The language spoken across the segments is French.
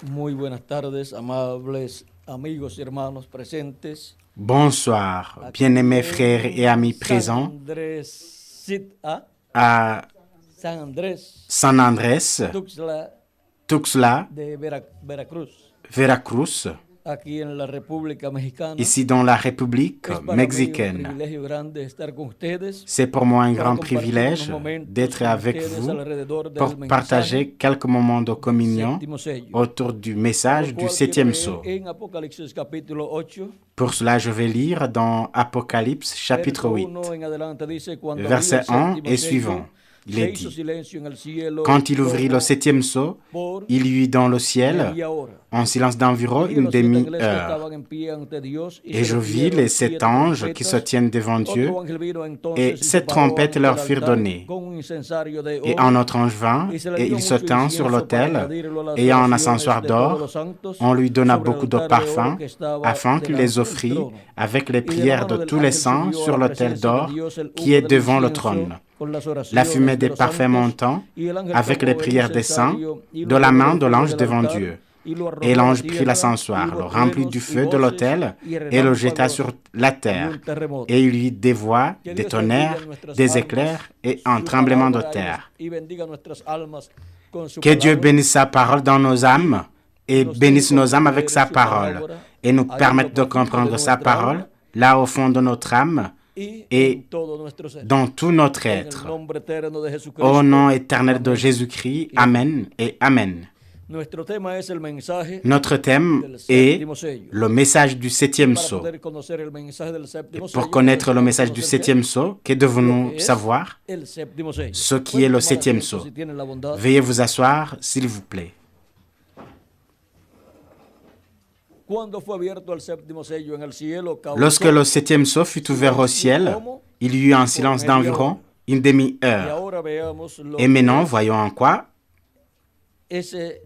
Muy buenas tardes, amables amigos y hermanos presentes. Bonsoir, bien-aimés frères et amis présents à San Andrés, San Andrés, Tuxtla Tuxtla, de Veracruz, Veracruz, aquí en la República Mexicana. ici dans la République Es para mí un mexicaine. privilegio grande estar con ustedes. C'est pour moi un para grand compartir privilège unos momentos d'être con avec ustedes vous alrededor del pour mensaje partager quelques moments de communion séptimo sello. autour du Por message lo du cual septième quiero sceau. leer en Apocalipsis capítulo 8, Pour cela, je vais lire dans Apocalypse chapitre verso 8, 1 en adelante, dice: Cuando abrió verset el 1 séptimo et sello, suivant. Il se est hizo dit, silencio en el cielo quand il ouvrit le como septième sceau, por il y eut dans le ciel, media hora. en silence d'environ Y une los 7 ángeles que demi-heure. estaban en pie ante Dios y Et se je les vis dieron les 7 7 anges qui se trompetas. tiennent devant Dieu, Otro ángel vino entonces et y se 7 paró trompettes ante leur el furent altar données. con un incensario de Et oro, un autre ange vint, y se le et dio il se mucho tint sur incienso para l'autel, añadirlo a las ayant un oraciones ascensoir de todos d'or. los santos On lui donna sobre el beaucoup de altar de oro parfums, que estaba afin qu'il delante les del offrit trono. avec les Y de la prières mano de del tous les ángel saints subió sur a la l'autel presencia de d'or Dios el qui humo est del devant le incienso trône. con las La oraciones fumée de des los parfums santos, montant y el ángel avec les tomó el prières des saints incensario y de lo la llenó main del de fuego l'ange del devant altar, Dieu. y lo Et arrojó a la l'ange prit tierra, l'ascensoir, y le hubo remplit truenos du y feu de voces l'autel y et le jeta relámpagos sur la y terre. un terremoto. Et il y eut des voix, Que des Dios bendiga tonnerres, nuestras des almas, éclairs et un su tremblement de palabra, terre. y bendiga nuestras almas con su Que Dieu palabra, bénisse sa parole dans nos âmes et nos deje bénisse nos âmes avec comprender sa su parole palabra et nous ahí en lo permette de profundo de comprendre sa nuestra parole alma là au fond de notre âme y et en todo nuestro ser. dans tout notre En el être. nombre eterno de Au Jesucristo. nom éternel de Amén. Jésus-Christ, Y amén. Amen et Amen. Nuestro tema es el mensaje Notre thème del est séptimo sello. le message du septième Para sceau. poder conocer el mensaje del séptimo Pour sello, connaître le necesitamos message du conocer septième sceau, que lo devons-nous que es savoir? el séptimo sello. Ce qui Pueden est le tomar septième asiento sceau. si tienen la bondad. Veuillez vous asseoir, s'il vous plaît. Cuando fue abierto el séptimo sello en el cielo, Lorsque le septième sceau fut ouvert au ciel, il y eut un silence d'environ une y demi-heure. ahora veamos lo Et maintenant, que es voyons en quoi ese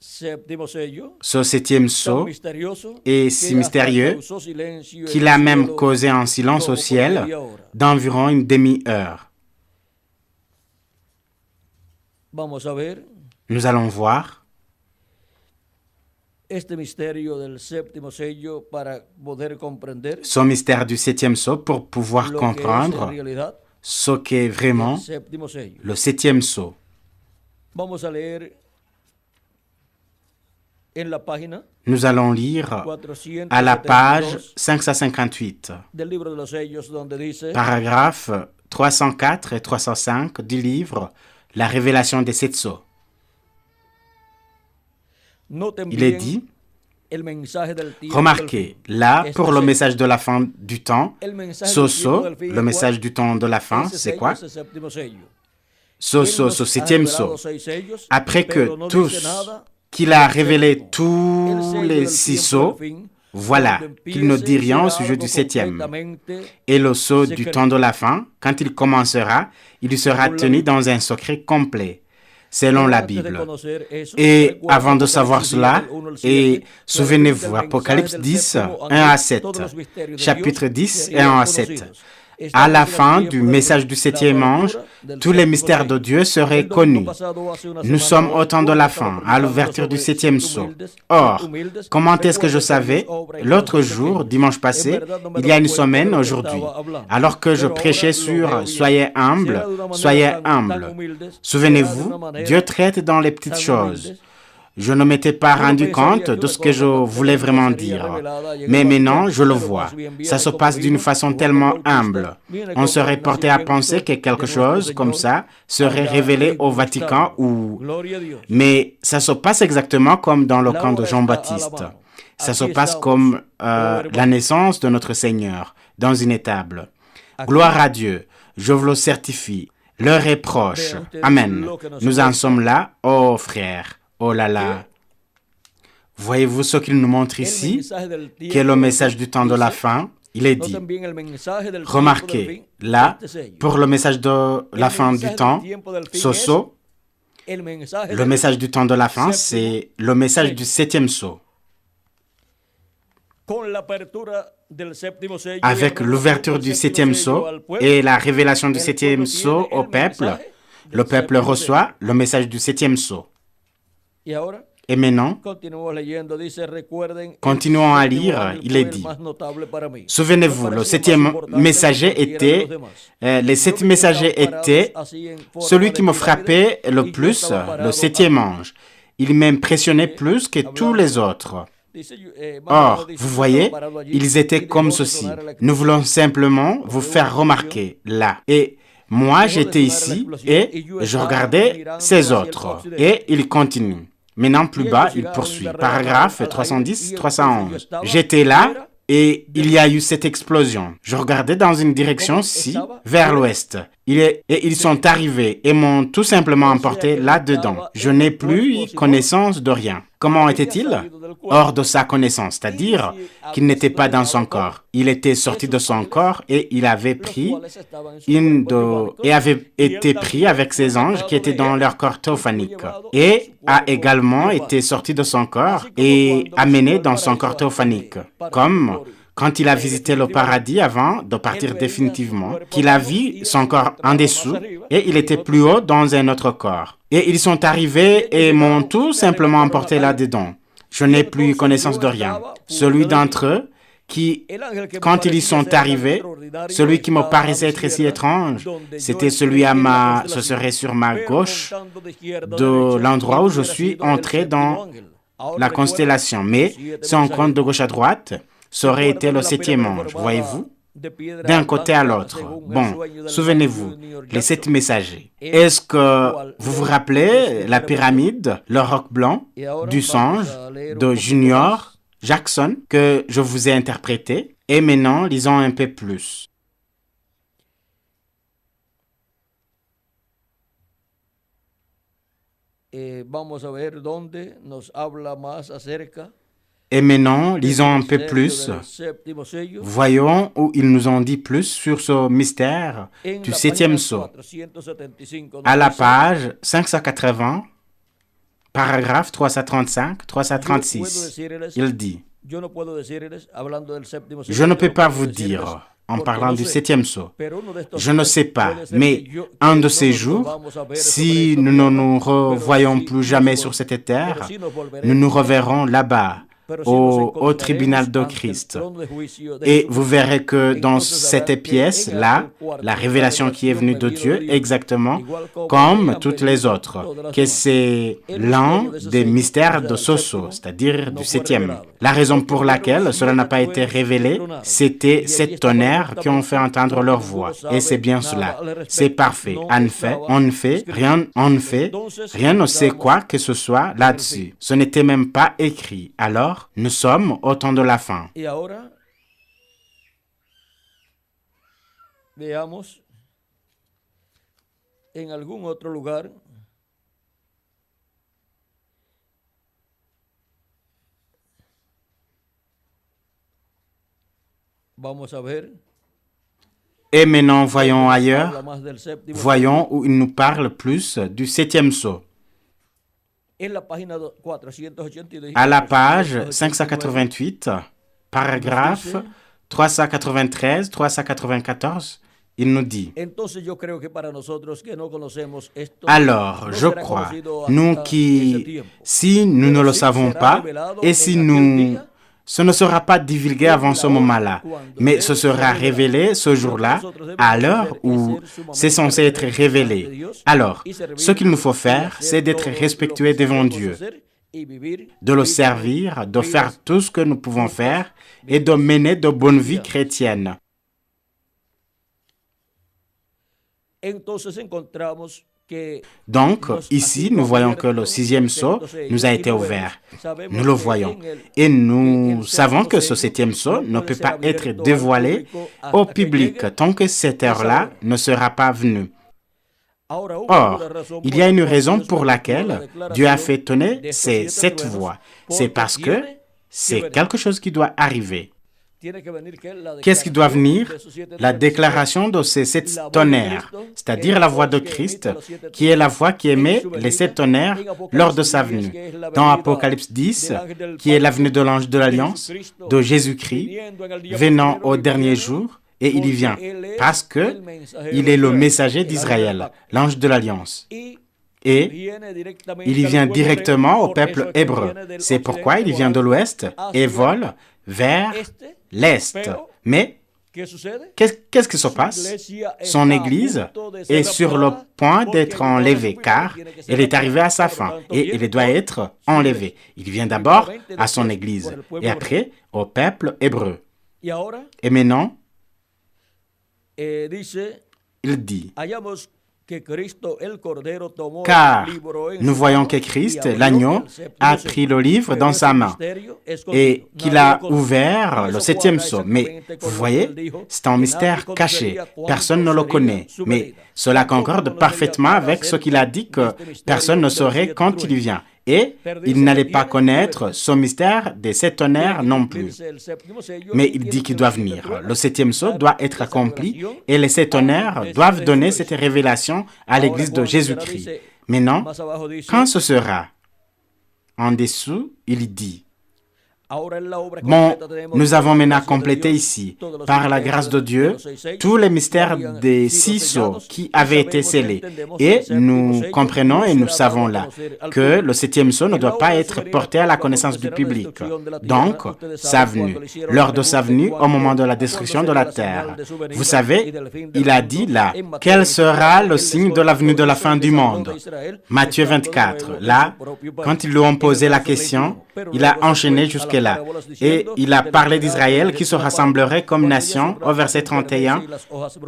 séptimo sello ce septième tan sceau misterioso est que si hasta mystérieux causó silencio en qu'il el a même cielo causé un silence como au por ciel media hora. d'environ une demi-heure. Vamos a ver Nous allons voir este misterio del séptimo sello para poder comprender ce mystère du septième sceau pour pouvoir lo que es en comprendre realidad ce qu'est el vraiment séptimo sello. le septième sceau. Vamos a leer en la página Nous allons lire 472 à la page 558, del libro de los sellos, donde dice: paragraphes 304 et 305 du livre La révélation des sept sceaux. Noten Il est bien dit, el mensaje del tiempo remarquez, del fin. là, Este pour le sello, message de la fin du temps, el mensaje ce del tiempo sceau, del fin, le message du temps de la fin, ese c'est sello quoi? es el séptimo sello. Ce Él sceau, nos ce ha septième revelado sceau. 6 sellos, Après pero que no tous, dice nada qu'il a del révélé séptimo. El tous sello les del 6 tiempo sceaux, del fin, voilà, cuando qu'il ne empiece, dit rien au será sujet algo du septième. completamente Et le sceau du secreto. temps de la fin, quand il commencera, il sera Según la tenu Biblia. dans un secret complet, selon Pero la antes de Bible. conocer eso, Et recuerda avant de savoir Apocalipsis cela, 10, del 1 al 7, et que souvenez-vous, revela el Apocalypse mensaje del 10, séptimo 1 à ángel, 7, todos los misterios de chapitre Dios 10 et serían 1 à 7. conocidos. À la Estamos en el fin tiempo du del message fin, du la septième ange, apertura del tous les séptimo mystères de sello. Dieu seraient El domingo connus. pasado, hace una Nous semana, sommes au temps de la estaba fin, à predicando l'ouverture du sobre septième siete sceau. humildes, Or, siete humildes. comment est-ce que je Recuerda que Dios savais? obra en L'autre cosas jour, pequeñas. dimanche En passé, verdad, no me il y a daba une cuenta de semaine lo que aujourd'hui, estaba hablando. alors que je Pero ahora prêchais lo sur veo bien. Soyez humbles, Será de una manera soyez tan humbles. humildes, será de Souvenez-vous, una manera Dieu traite dans les petites tan choses. humildes. Je ne m'étais pas Uno rendu pensaría compte que de una ce que je cosa voulais tan vraiment sería dire. revelada Mais llegaba al maintenant, tiempo, je le pero vois. más bien Ça viene se como passe d'une vino façon Juan tellement Bautista, humble. viene On como serait el porté à penser nacimiento que de quelque nuestro chose comme Señor ça serait allá révélé en au un Vatican establo. ou... Gloria a Dios. Mais ça se passe exactement comme dans le La camp de hora está a la Jean-Baptiste. mano. Ça se Aquí passe estamos, comme como la hermanos. naissance de notre Seigneur dans une étable. Aquí, Gloire à Dieu, je vous le certifie. L'heure est proche. vean ustedes Amen. lo que nos Nous en muestra. sommes là. Oh frère, oh là là. Voyez-vous ce qu'il nous montre El ici, mensaje del qui est tiempo le del message fin du temps de la dice, fin? Il est dit, noten bien el mensaje del tiempo del remarquez, fin, là, este sello. pour le message de la El fin mensaje du del temps, tiempo del fin ce es sceau, el mensaje le del message du temps de la fin, séptimo c'est le message du septième sceau. con la apertura del séptimo sello y Avec el l'ouverture revelamiento du del septième séptimo sceau sello al pueblo, et la révélation du el septième pueblo sceau tiene au el peuple, mensaje del le peuple séptimo reçoit sello. le message du septième sceau. Y ahora, Et maintenant, continuamos leyendo, dice, recuerden, continuons à el séptimo lire, ángel il fue est el dit. más notable para mí. Souvenez-vous, Me le pareció más septième importante messager que cualquiera de los était, demás. les Yo sept vi que messagers estaban parados étaient así en forma celui de qui me pirámide, frappait le y yo plus, estaba le parado septième aquí. ange. Il m'impressionnait plus que tous les autres. Dice, más o menos Or, dice, vous yo voyez, estaba parado allí ils étaient y comme dejó de ceci. sonar la Nous explosión. voulons simplement vous faire remarquer là. Et moi, j'étais ici et je regardais ces autres. Et il continue. Maintenant, plus bas, il poursuit. Paragraphe 310, 311. J'étais là et il y a eu cette explosion. Je regardais dans une direction-ci, vers l'ouest. Et ils sont arrivés et m'ont tout simplement emporté là-dedans. Je n'ai plus connaissance de rien. Comment était-il? Hors de sa connaissance, c'est-à-dire qu'il n'était pas dans son corps. Il était sorti de son corps et il avait pris et avait été pris avec ses anges qui étaient dans leur corps théophanique et a également été sorti de son corps et amené dans son corps théophanique, comme quand il a visité le paradis avant de partir définitivement, qu'il a vu son corps en dessous et il était plus haut dans un autre corps. Et ils sont arrivés et m'ont tout simplement emporté là-dedans. Je n'ai plus connaissance de rien. Celui d'entre eux qui, quand ils y sont arrivés, celui qui me paraissait être si étrange, c'était celui ce serait sur ma gauche de l'endroit où je suis entré dans la constellation. Mais si on compte de gauche à droite, ça aurait été le septième ange, voyez-vous, d'un côté à l'autre. Bon, souvenez-vous, les 7 messagers. Est-ce que vous vous rappelez la pyramide, le roc blanc, du songe, de Junior Jackson, que je vous ai interprété? Et maintenant, lisons un peu plus. Vamos a ver dónde nos habla más acerca. Et maintenant, lisons un peu plus. Voyons où ils nous ont dit plus sur ce mystère du septième sceau. À la page 580, paragraphe 335, 336, il dit « Je ne peux pas vous dire, en parlant du septième sceau, je ne sais pas, mais un de ces jours, si nous ne nous revoyons plus jamais sur cette terre, nous nous reverrons là-bas, au tribunal de Christ. Et vous verrez que dans cette pièce-là, la révélation qui est venue de Dieu, exactement comme toutes les autres, que c'est l'un des mystères de Soso, c'est-à-dire du septième. La raison pour laquelle cela n'a pas été révélé, c'était ces tonnerres qui ont fait entendre leur voix. Et c'est bien cela. C'est parfait. On ne fait, rien ne sait quoi que ce soit là-dessus. Ce n'était même pas écrit. Alors, nous sommes au temps de la fin. Y ahora, veamos en algún otro lugar vamos a ver. Et maintenant, voyons ailleurs. Voyons où il nous parle plus du septième sceau. À la page 588, paragraphe 393, 394, il nous dit « Alors, je crois, nous qui, si nous ne le savons pas, et si nous... Ce ne sera pas divulgué avant ce moment-là, mais ce sera révélé ce jour-là, à l'heure où c'est censé être révélé. Alors, ce qu'il nous faut faire, c'est d'être respectueux devant Dieu, de le servir, de faire tout ce que nous pouvons faire et de mener de bonnes vies chrétiennes. Donc, ici, nous voyons que le sixième sceau nous a été ouvert. Nous le voyons. Et nous savons que ce septième sceau ne peut pas être dévoilé au public tant que cette heure-là ne sera pas venue. Or, il y a une raison pour laquelle Dieu a fait tonner ces 7 voix. C'est parce que c'est quelque chose qui doit arriver. Qu'est-ce qui doit venir? La déclaration de ces 7 tonnerres, c'est-à-dire la voix de Christ, qui est la voix qui émet les 7 tonnerres lors de sa venue. Dans Apocalypse 10, qui est la venue de l'ange de l'Alliance, de Jésus-Christ, venant au dernier jour, et il y vient, parce qu'il est le messager d'Israël, l'ange de l'Alliance. et il vient directement au peuple hébreu. C'est pourquoi il vient de l'ouest et vole vers l'est. Mais qu'est-ce qui se passe? Son Église est sur le point d'être enlevée car elle est arrivée à sa fin et elle doit être enlevée. Il vient d'abord à son Église et après au peuple hébreu. Et maintenant, il dit, car nous voyons que Christ, l'agneau, a pris le livre dans sa main et qu'il a ouvert le septième sceau. Mais vous voyez, c'est un mystère caché. Personne ne le connaît. Mais cela concorde parfaitement avec ce qu'il a dit que personne ne saurait quand il vient. Et il n'allait pas connaître ce mystère des sept tonnerres non plus. Mais il dit qu'il doit venir. Le septième sceau doit être accompli et les sept tonnerres doivent donner cette révélation à l'Église de Jésus-Christ. Maintenant, quand ce sera? En dessous, il dit, bon, nous avons maintenant complété ici, par la grâce de Dieu, tous les mystères des 6 sceaux qui avaient été scellés. Et nous comprenons et nous savons là que le 7e sceau ne doit pas être porté à la connaissance du public. Donc, sa venue, lors de sa venue, au moment de la destruction de la terre. Vous savez, il a dit là, quel sera le signe de la venue de la fin du monde? Matthieu 24, là, quand ils lui ont posé la question, il a enchaîné jusqu'à là. Et il a parlé d'Israël qui se rassemblerait comme nation au verset 31,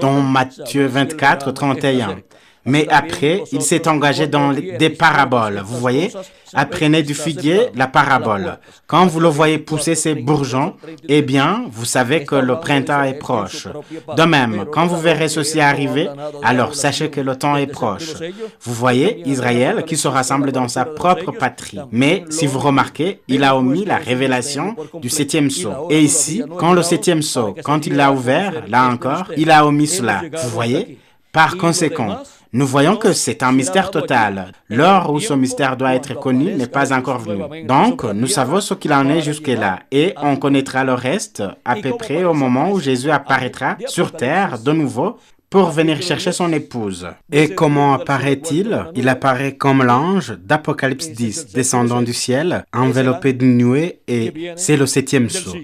dans Matthieu 24, 31. Mais après, il s'est engagé dans des paraboles. Vous voyez, apprenez du figuier la parabole. Quand vous le voyez pousser ses bourgeons, eh bien, vous savez que le printemps est proche. De même, quand vous verrez ceci arriver, alors sachez que le temps est proche. Vous voyez Israël qui se rassemble dans sa propre patrie. Mais si vous remarquez, il a omis la révélation du 7e sceau. Et ici, quand le 7e sceau, quand il l'a ouvert, là encore, il a omis cela. Vous voyez? Par conséquent, nous voyons que c'est un mystère total. L'heure où ce mystère doit être connu n'est pas encore venu. Donc, nous savons ce qu'il en est jusque-là et on connaîtra le reste à peu près au moment où Jésus apparaîtra sur terre de nouveau pour venir chercher son épouse. Et comment apparaît-il? Il apparaît comme l'ange d'Apocalypse 10, descendant du ciel, enveloppé d'une nuée et c'est le 7e sceau.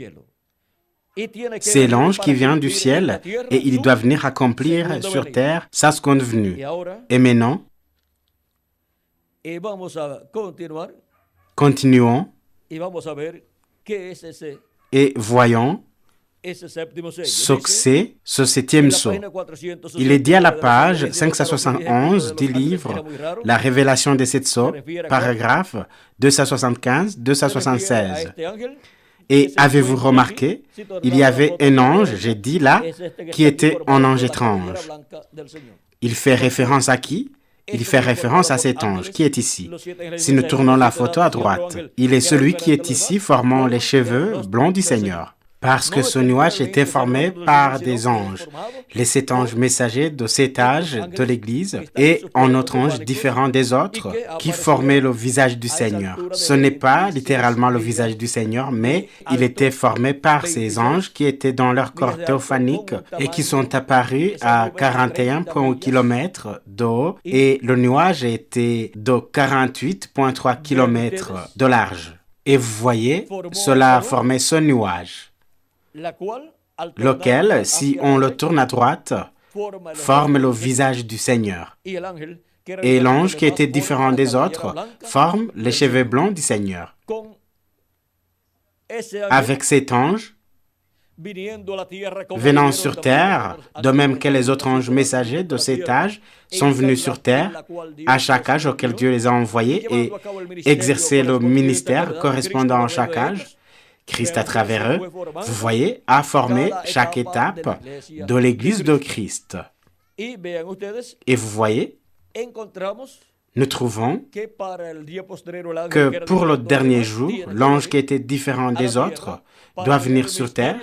C'est l'ange qui vient du ciel et il doit venir accomplir sur terre sa seconde venue. Et maintenant, continuons et voyons ce que c'est ce 7e sceau. Il est dit à la page 571 du livre La révélation des 7 sceaux, paragraphe 275-276. Et avez-vous remarqué, il y avait un ange, j'ai dit là, qui était un ange étrange. Il fait référence à qui? Il fait référence à cet ange qui est ici. Si nous tournons la photo à droite, il est celui qui est ici formant les cheveux blonds du Seigneur. Parce que ce nuage était formé par des anges, les 7 anges messagers de 7 âges de l'Église et un autre ange différent des autres qui formait le visage du Seigneur. Ce n'est pas littéralement le visage du Seigneur, mais il était formé par ces anges qui étaient dans leur corps théophanique et qui sont apparus à 41 km de haut et le nuage était de 48,3 km de large. Et vous voyez, cela a formé ce nuage, lequel, si on le tourne à droite, forme le visage du Seigneur. Et l'ange qui était différent des autres forme les cheveux blonds du Seigneur. Avec cet ange, venant sur terre, de même que les autres anges messagers de cet âge sont venus sur terre, à chaque âge auquel Dieu les a envoyés et exercé le ministère correspondant à chaque âge, Christ à travers eux, vous voyez, a formé chaque étape de l'Église de Christ. Et vous voyez, nous trouvons que pour le dernier jour, l'ange qui était différent des autres doit venir sur terre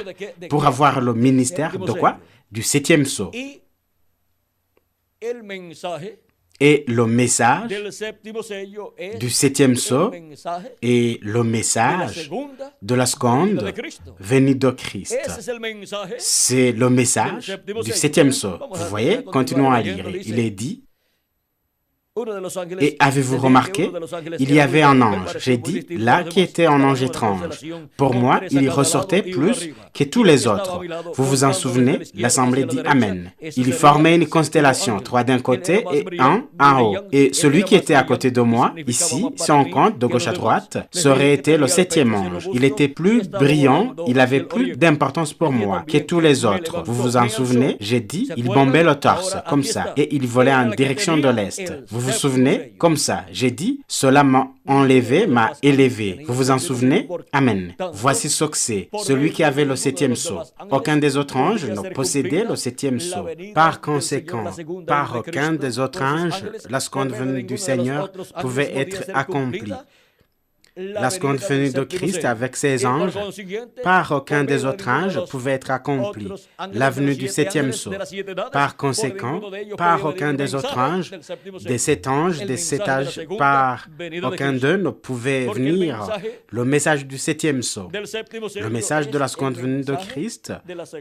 pour avoir le ministère de quoi? Du 7e sceau. Et le message du 7e sceau est le message de la seconde venue de Christ. C'est le message du 7e sceau. Vous voyez, continuons à lire. Il est dit, Et avez-vous remarqué, il y avait un ange, j'ai dit, là qui était un ange étrange. Pour moi, il y ressortait plus que tous les autres. Vous vous en souvenez? L'assemblée dit Amen. Il formait une constellation, 3 d'un côté et 1 en haut. Et celui qui était à côté de moi, ici, si on compte de gauche à droite, serait été le 7e ange. Il était plus brillant, il avait plus d'importance pour moi que tous les autres. Vous vous en souvenez? J'ai dit, il bombait le torse, comme ça, et il volait en direction de l'Est. Vous vous souvenez? Comme ça. J'ai dit, cela m'a enlevé, m'a élevé. Vous vous en souvenez? Amen. Voici ce que c'est. Celui qui avait le 7e sceau. Aucun des autres anges ne possédait le 7e sceau. Par conséquent, par aucun des autres anges, la seconde venue du Seigneur pouvait être accomplie. La seconde venue de Christ avec ses anges, par aucun des autres anges pouvait être accomplie. La venue du 7e sceau. Par conséquent, par aucun des autres anges, des 7 anges, des 7 âges, par aucun d'eux ne pouvait venir le message du 7e sceau. Le message de la seconde venue de Christ,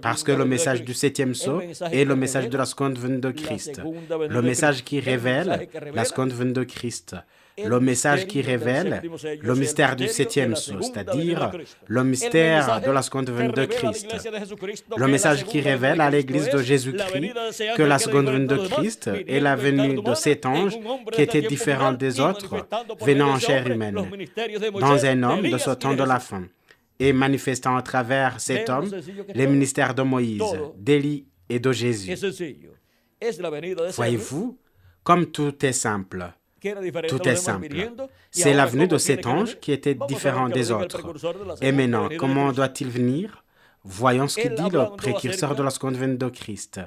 parce que le message du 7e sceau est le message de la seconde venue de Christ. Le message qui révèle la seconde venue de Christ. Le message qui révèle le mystère du 7e sceau, c'est-à-dire le mystère de la seconde venue de Christ. Le message qui révèle à l'Église de Jésus-Christ que la seconde venue de Christ est la venue de cet ange qui était différent des autres, venant en chair humaine, dans un homme de ce temps de la fin, et manifestant à travers cet homme les ministères de Moïse, d'Élie et de Jésus. Voyez-vous, comme tout est simple. Tout est simple. C'est la venue de cet ange qui était différent des autres. Et maintenant, comment doit-il venir? Voyons ce que dit le précurseur de la seconde venue de Christ.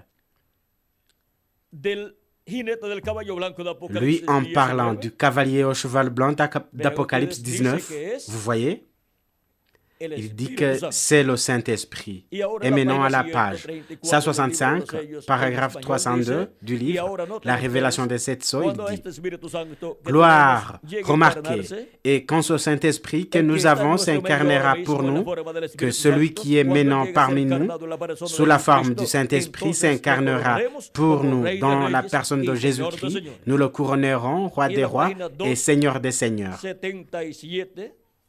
Lui, en parlant du cavalier au cheval blanc d'Apocalypse 19, vous voyez? Il dit que c'est le Saint-Esprit. Et maintenant à la page 165, paragraphe 302 du livre, la révélation des 7 sceaux, il dit « Gloire, remarquez, et quand ce Saint-Esprit que nous avons s'incarnera pour nous, que celui qui est maintenant parmi nous, sous la forme du Saint-Esprit, s'incarnera pour nous dans la personne de Jésus-Christ, nous le couronnerons, roi des rois et seigneur des seigneurs. »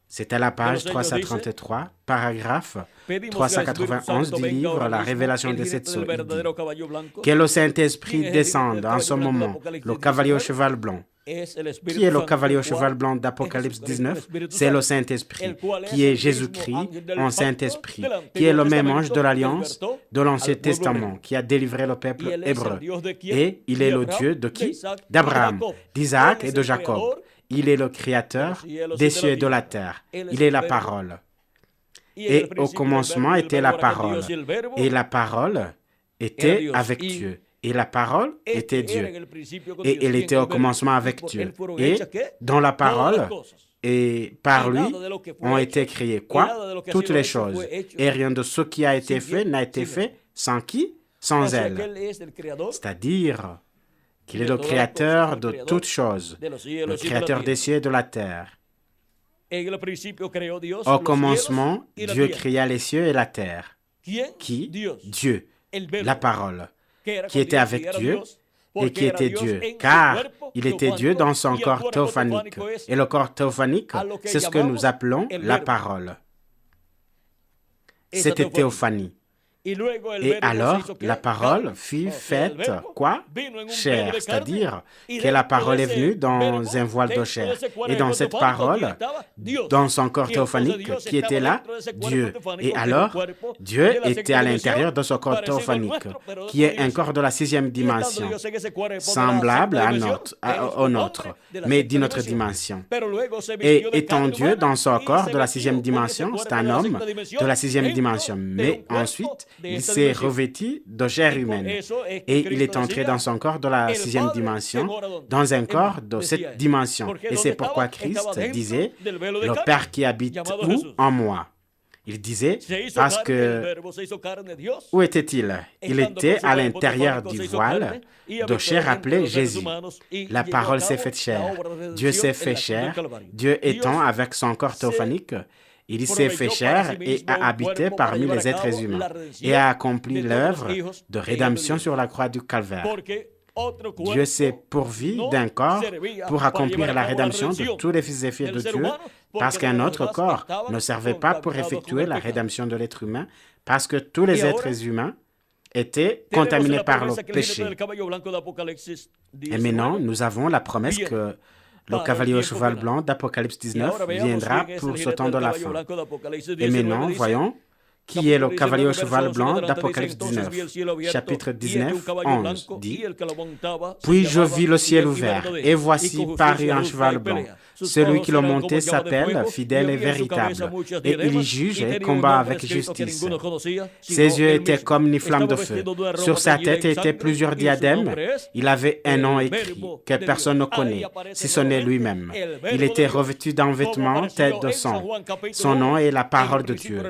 C'est à la page 333, paragraphe 391 du livre La révélation des 7 sceaux. Il dit que le Saint-Esprit descende en ce moment, le cavalier au cheval blanc. Qui est le cavalier au cheval blanc d'Apocalypse 19? C'est le Saint-Esprit, qui est Jésus-Christ en Saint-Esprit, qui est le même ange de l'Alliance de l'Ancien Testament, qui a délivré le peuple hébreu. Et il est le Dieu de qui? D'Abraham, d'Isaac et de Jacob. Il est le Créateur des cieux et de la terre. Il est la parole. Et au commencement était la parole. Et la parole était avec Dieu. Et la parole était Dieu. Et elle était au commencement avec Dieu. Et dans la parole et par lui ont été créées quoi? Toutes les choses. Et rien de ce qui a été fait n'a été fait sans qui? Sans elle. C'est-à-dire qu'il est le créateur de toutes choses, le créateur des cieux et de la terre. Au commencement, Dieu créa les cieux et la terre. Qui? Dieu, la parole, qui était avec Dieu et qui était Dieu, car il était Dieu dans son corps théophanique. Et le corps théophanique, c'est ce que nous appelons la parole. C'était théophanie. Et alors, la parole fut faite, quoi? Chair, c'est-à-dire que la parole est venue dans un voile de chair. Et dans cette parole, dans son corps théophanique, qui était là, Dieu. Et alors, Dieu était à l'intérieur de ce corps théophanique, qui est un corps de la 6e dimension, semblable au nôtre, mais d'une autre dimension. Et étant Dieu dans son corps de la 6e dimension, c'est un homme de la 6e dimension. Mais ensuite, il s'est revêtu de chair humaine et il est entré dans son corps de la 6e dimension, dans un corps de cette dimension. Et c'est pourquoi Christ disait, le Père qui habite où? En moi. Il disait, parce que, où était-il? Il était à l'intérieur du voile de chair appelé Jésus. La parole s'est faite chair. Dieu s'est fait chair. Dieu étant avec son corps théophanique, il s'est fait chair et a habité parmi les êtres humains et a accompli l'œuvre de rédemption sur la croix du Calvaire. Dieu s'est pourvu d'un corps pour accomplir la rédemption de tous les fils et filles de Dieu, parce qu'un autre corps ne servait pas pour effectuer la rédemption de l'être humain, parce que tous les êtres humains étaient contaminés par le péché. Et maintenant, nous avons la promesse que le cavalier au cheval blanc d'Apocalypse 19 viendra pour ce temps de la fin. Et maintenant, voyons qui est le cavalier au cheval blanc d'Apocalypse 19. Chapitre 19, 11 dit « Puis je vis le ciel ouvert, et voici parut un cheval blanc. Celui qui le montait s'appelle fidèle et véritable, et il juge et combat avec justice. Ses yeux étaient comme une flamme de feu. Sur sa tête étaient plusieurs diadèmes. Il avait un nom écrit que personne ne connaît, si ce n'est lui-même. Il était revêtu d'un vêtement tête de sang. Son nom est la parole de Dieu. »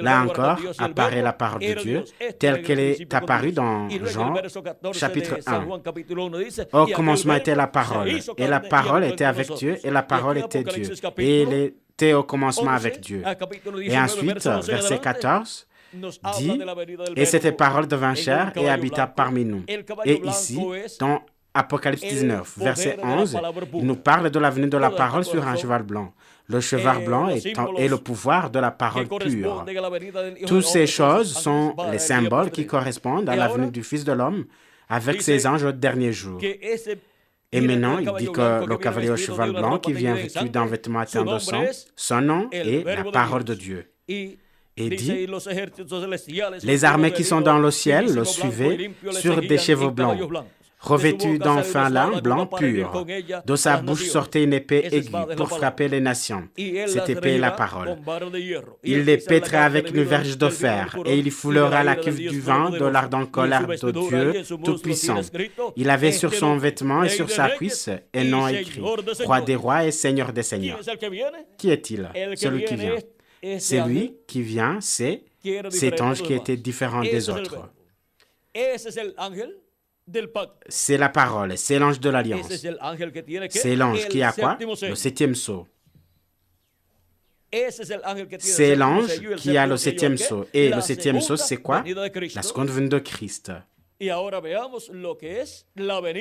Là encore, apparaît la parole de Dieu, telle qu'elle est apparue dans Jean, chapitre 1. Au commencement était la parole, et la parole était avec Dieu, et la parole était Dieu, et il était au commencement avec Dieu. Et ensuite, verset 14, dit, « Et cette parole devint chair et habita parmi nous. » Et ici, dans Apocalypse 19, verset 11, il nous parle de la venue de la parole sur un cheval blanc. Le cheval blanc est le pouvoir de la parole pure. Toutes ces choses sont les symboles qui correspondent à la venue du Fils de l'homme avec ses anges au dernier jour. Et maintenant, il dit que le cavalier au cheval blanc qui vient vêtu d'un vêtement teint de sang, son nom est la parole de Dieu. Et dit, les armées qui sont dans le ciel le suivaient sur des chevaux blancs, revêtu d'un fin lin blanc pur. De sa bouche sortait une épée aiguë pour frapper les nations. Cette épée est la parole. Il les pètera avec une verge de fer, et il foulera la cuve du vin de l'ardente colère de Dieu Tout-Puissant. Il avait sur son vêtement et sur sa cuisse un nom écrit, Roi des rois et Seigneur des seigneurs. Qui est-il? Celui qui vient. C'est lui qui vient, c'est cet ange qui était différent des autres. C'est la parole, c'est l'ange de l'Alliance. C'est l'ange qui a quoi? Le septième sceau. C'est l'ange qui a le septième sceau. Et le septième sceau, c'est quoi? La seconde venue de Christ. Et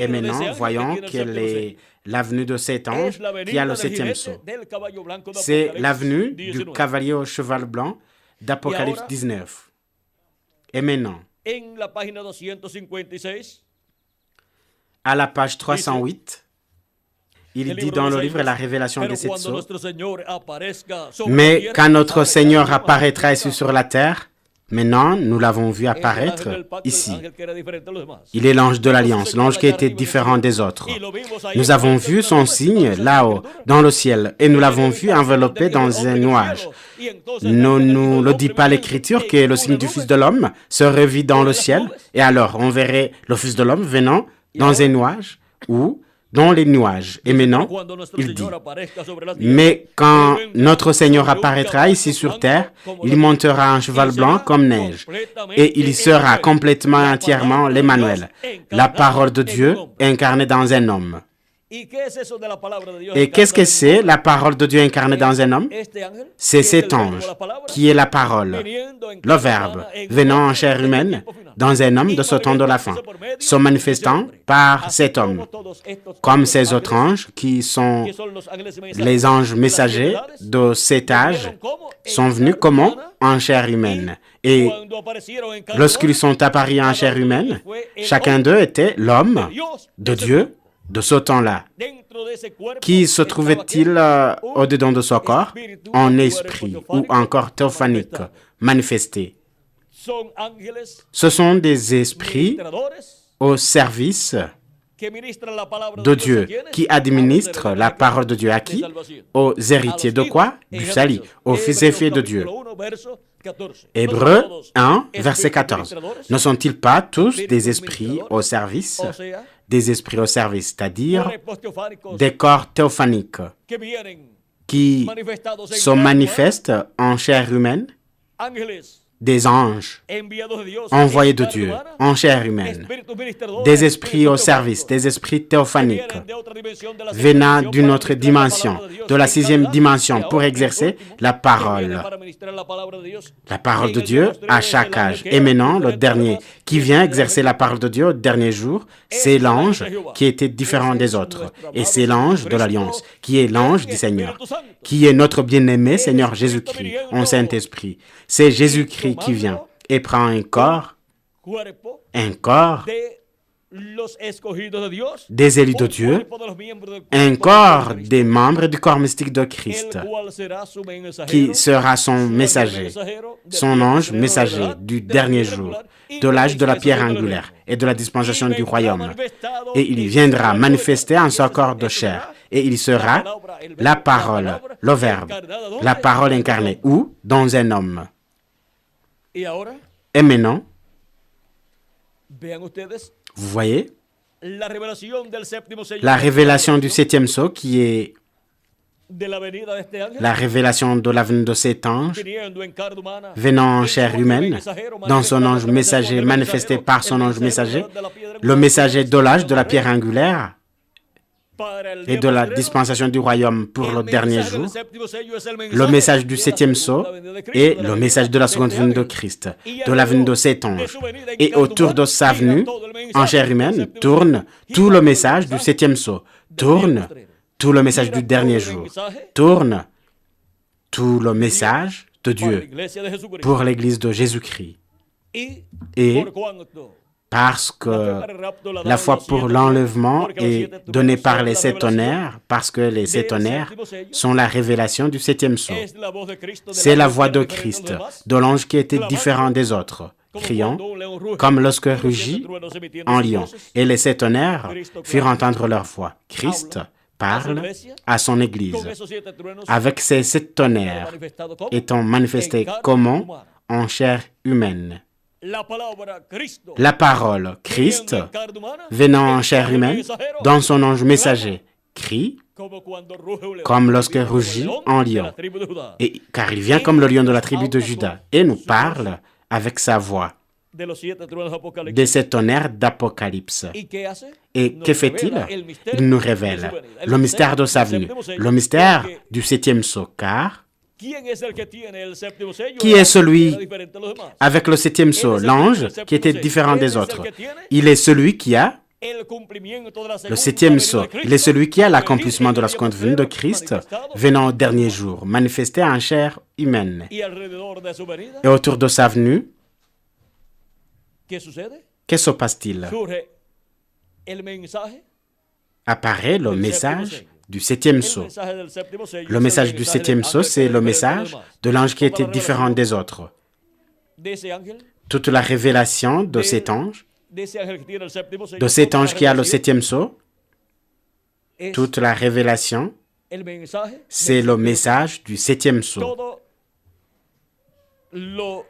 maintenant, voyons quelle est la venue de cet ange qui a le septième sceau. C'est la venue du cavalier au cheval blanc d'Apocalypse 19. Et maintenant, à la page 308, il dit dans le livre La Révélation des sept sceaux, « Mais quand notre Seigneur apparaîtra ici sur la terre, maintenant nous l'avons vu apparaître ici. Il est l'ange de l'Alliance, l'ange qui était différent des autres. Nous avons vu son signe là-haut, dans le ciel, et nous l'avons vu enveloppé dans un nuage. Ne nous le dit pas l'Écriture que le signe du Fils de l'homme se revit dans le ciel, et alors on verrait le Fils de l'homme venant dans un nuage ou dans les nuages. Et maintenant, il dit, mais quand notre Seigneur apparaîtra ici sur terre, il montera un cheval blanc comme neige, et il sera complètement et entièrement l'Emmanuel, la parole de Dieu incarnée dans un homme. Et qu'est-ce que c'est la parole de Dieu incarnée dans un homme? C'est cet ange qui est la parole, le Verbe, venant en chair humaine dans un homme de ce temps de la fin, se manifestant par cet homme, comme ces autres anges qui sont les anges messagers de cet âge, sont venus comment? En chair humaine. Et lorsqu'ils sont apparus en chair humaine, chacun d'eux était l'homme de Dieu de ce temps-là. Qui se trouvait-il au-dedans de son corps? En esprit ou encore théophanique, manifesté. Ce sont des esprits au service de Dieu qui administrent la parole de Dieu à qui? Aux héritiers de quoi? Du salut, aux fils et filles de Dieu. Hébreux 1, verset 14. Ne sont-ils pas tous des esprits au service? Des esprits au service, c'est-à-dire des corps théophaniques qui se manifestent en chair humaine, des anges enviados de Dios envoyés en de carne Dieu humana, en chair humaine, espíritus ministradores, des esprits au espíritus service, des esprits théophaniques, vienen de otra dimensión de la venant sexta d'une autre dimensión para dimension, ministrar la palabra de Dios de la en sixième cada dimension, y pour ahora, exercer el último, la que viene parole. para ministrar la palabra de Dios La parole en de el Dieu postrero à de chaque la âge. que Et maintenant, le diferentes dernier almas, qui y vient el exercer la parole de Dieu au dernier jour, c'est l'ange qui était différent des autres. Et c'est l'ange de l'Alliance, qui est l'ange du Seigneur, qui est notre bien-aimé Seigneur Jésus-Christ, en Saint-Esprit. C'est Jésus-Christ qui vient et prend un corps cuerpo des los escogidos de Dios, élus de un Dieu, cuerpo de los miembros del un cuerpo corps de Cristo, des membres du corps mystique de Christ, el cual será su mensajero, qui sera son su messager, mensajero del son día ange postrero de la messager edad, du de la dernier piedra jour, angular y de de l'âge de la pierre dispensación del angulaire reino. et de la dispensation Y du vendrá royaume. manifestado Et il en viendra su cuerpo de manifester en carne. son corps de chair. Et il sera la parole, le Verbe, la parole incarnée, ou dans un homme. Y ahora, Et maintenant, vean ustedes vous voyez, la revelación del séptimo sello, la révélation du septième sceau, qui est de la venida de este ángel, la révélation de l'avenue de cet ange, viniendo en carne humana, venant en en chair su humaine, mensajero, dans son ange messager, manifesté par son ange messager, le messager de l'âge de la pierre angulaire para el et día de la postrero. dispensation du royaume pour le dernier mensaje jour, del séptimo sello es el le mensaje message du de la septième sceau segunda venida de Cristo, et de la le venida message de la de seconde este venue de ángel. Christ, Y de la venue de alrededor cet de ange. su venida en Et carne autour de humana, sa gira venue, todo el mensaje en chair del humaine, séptimo tourne sello. tout Gira le todo el message du mensaje septième sceau, del día tourne postrero. tout le message Gira du todo dernier el jour, mensaje tourne tout le message de para la Dieu iglesia de Jesucristo. pour l'Église de Jésus-Christ. Y Et por cuanto parce que la foi pour l'enlèvement est donnée par les sept tonnerres, parce que les sept tonnerres sont la révélation du septième sceau. es la voz de Cristo, de C'est la la voix de diferente los Christ, demás, de l'ange qui était différent des autres, como criant, cuando un león ruge, comme lorsque y los siete rugit truenos emitiendo en sus lion. voces. Et les sept tonnerres firent entendre leur voix. Christ parle à son Église, Con esos siete truenos, avec ces sept tonnerres manifestado como étant manifestés en carne comment humana. en chair humaine. La palabra Cristo, La parole, Christ, viniendo en carne humana, venant en el chair ángel humaine, mensajero, dans son ange messager, crie, como cuando ruge un león, comme lorsque viene como el rugit león en de lion. la tribu de Judá, Et, car il vient comme le lion de la tribu de Juda et nous parle avec sa voix de los siete truenos de apocalípticos. ces tonnerres d'Apocalypse. ¿Y qué hace? Et Nos que fait-il? revela el misterio Il nous de su révèle venida, el le mystère de sa del venue, séptimo sello, le mystère porque du septième sceau, car ¿quién es el que tiene el séptimo sello? qui El est ángel celui que era diferente a los demás. avec le septième sceau, l'ange qui était différent des autres? Il est celui qui a El cumplimiento de la le segunda septième venida sceau. de Cristo, Il est celui qui a el l'accomplissement de la día seconde venue de postrero, Christ manifestado, venant au dernier jour, manifesté en chair humaine. y alrededor de su venida, Et autour de sa venue, ¿qué sucede? que se passe-t-il? Surge el mensaje, Apparaît le message du septième el sceau. mensaje del séptimo sello, Le es el message du mensaje septième del sceau, ángel c'est que le era diferente message a los demás. de l'ange qui Toda était la différent revelación des autres. de ese ángel, Toute la révélation de cet ange, de ese ángel que tiene el séptimo sello, de cet toda la ange qui a le revelación septième sceau, es toute la révélation, el mensaje, c'est le message du septième sceau. todo lo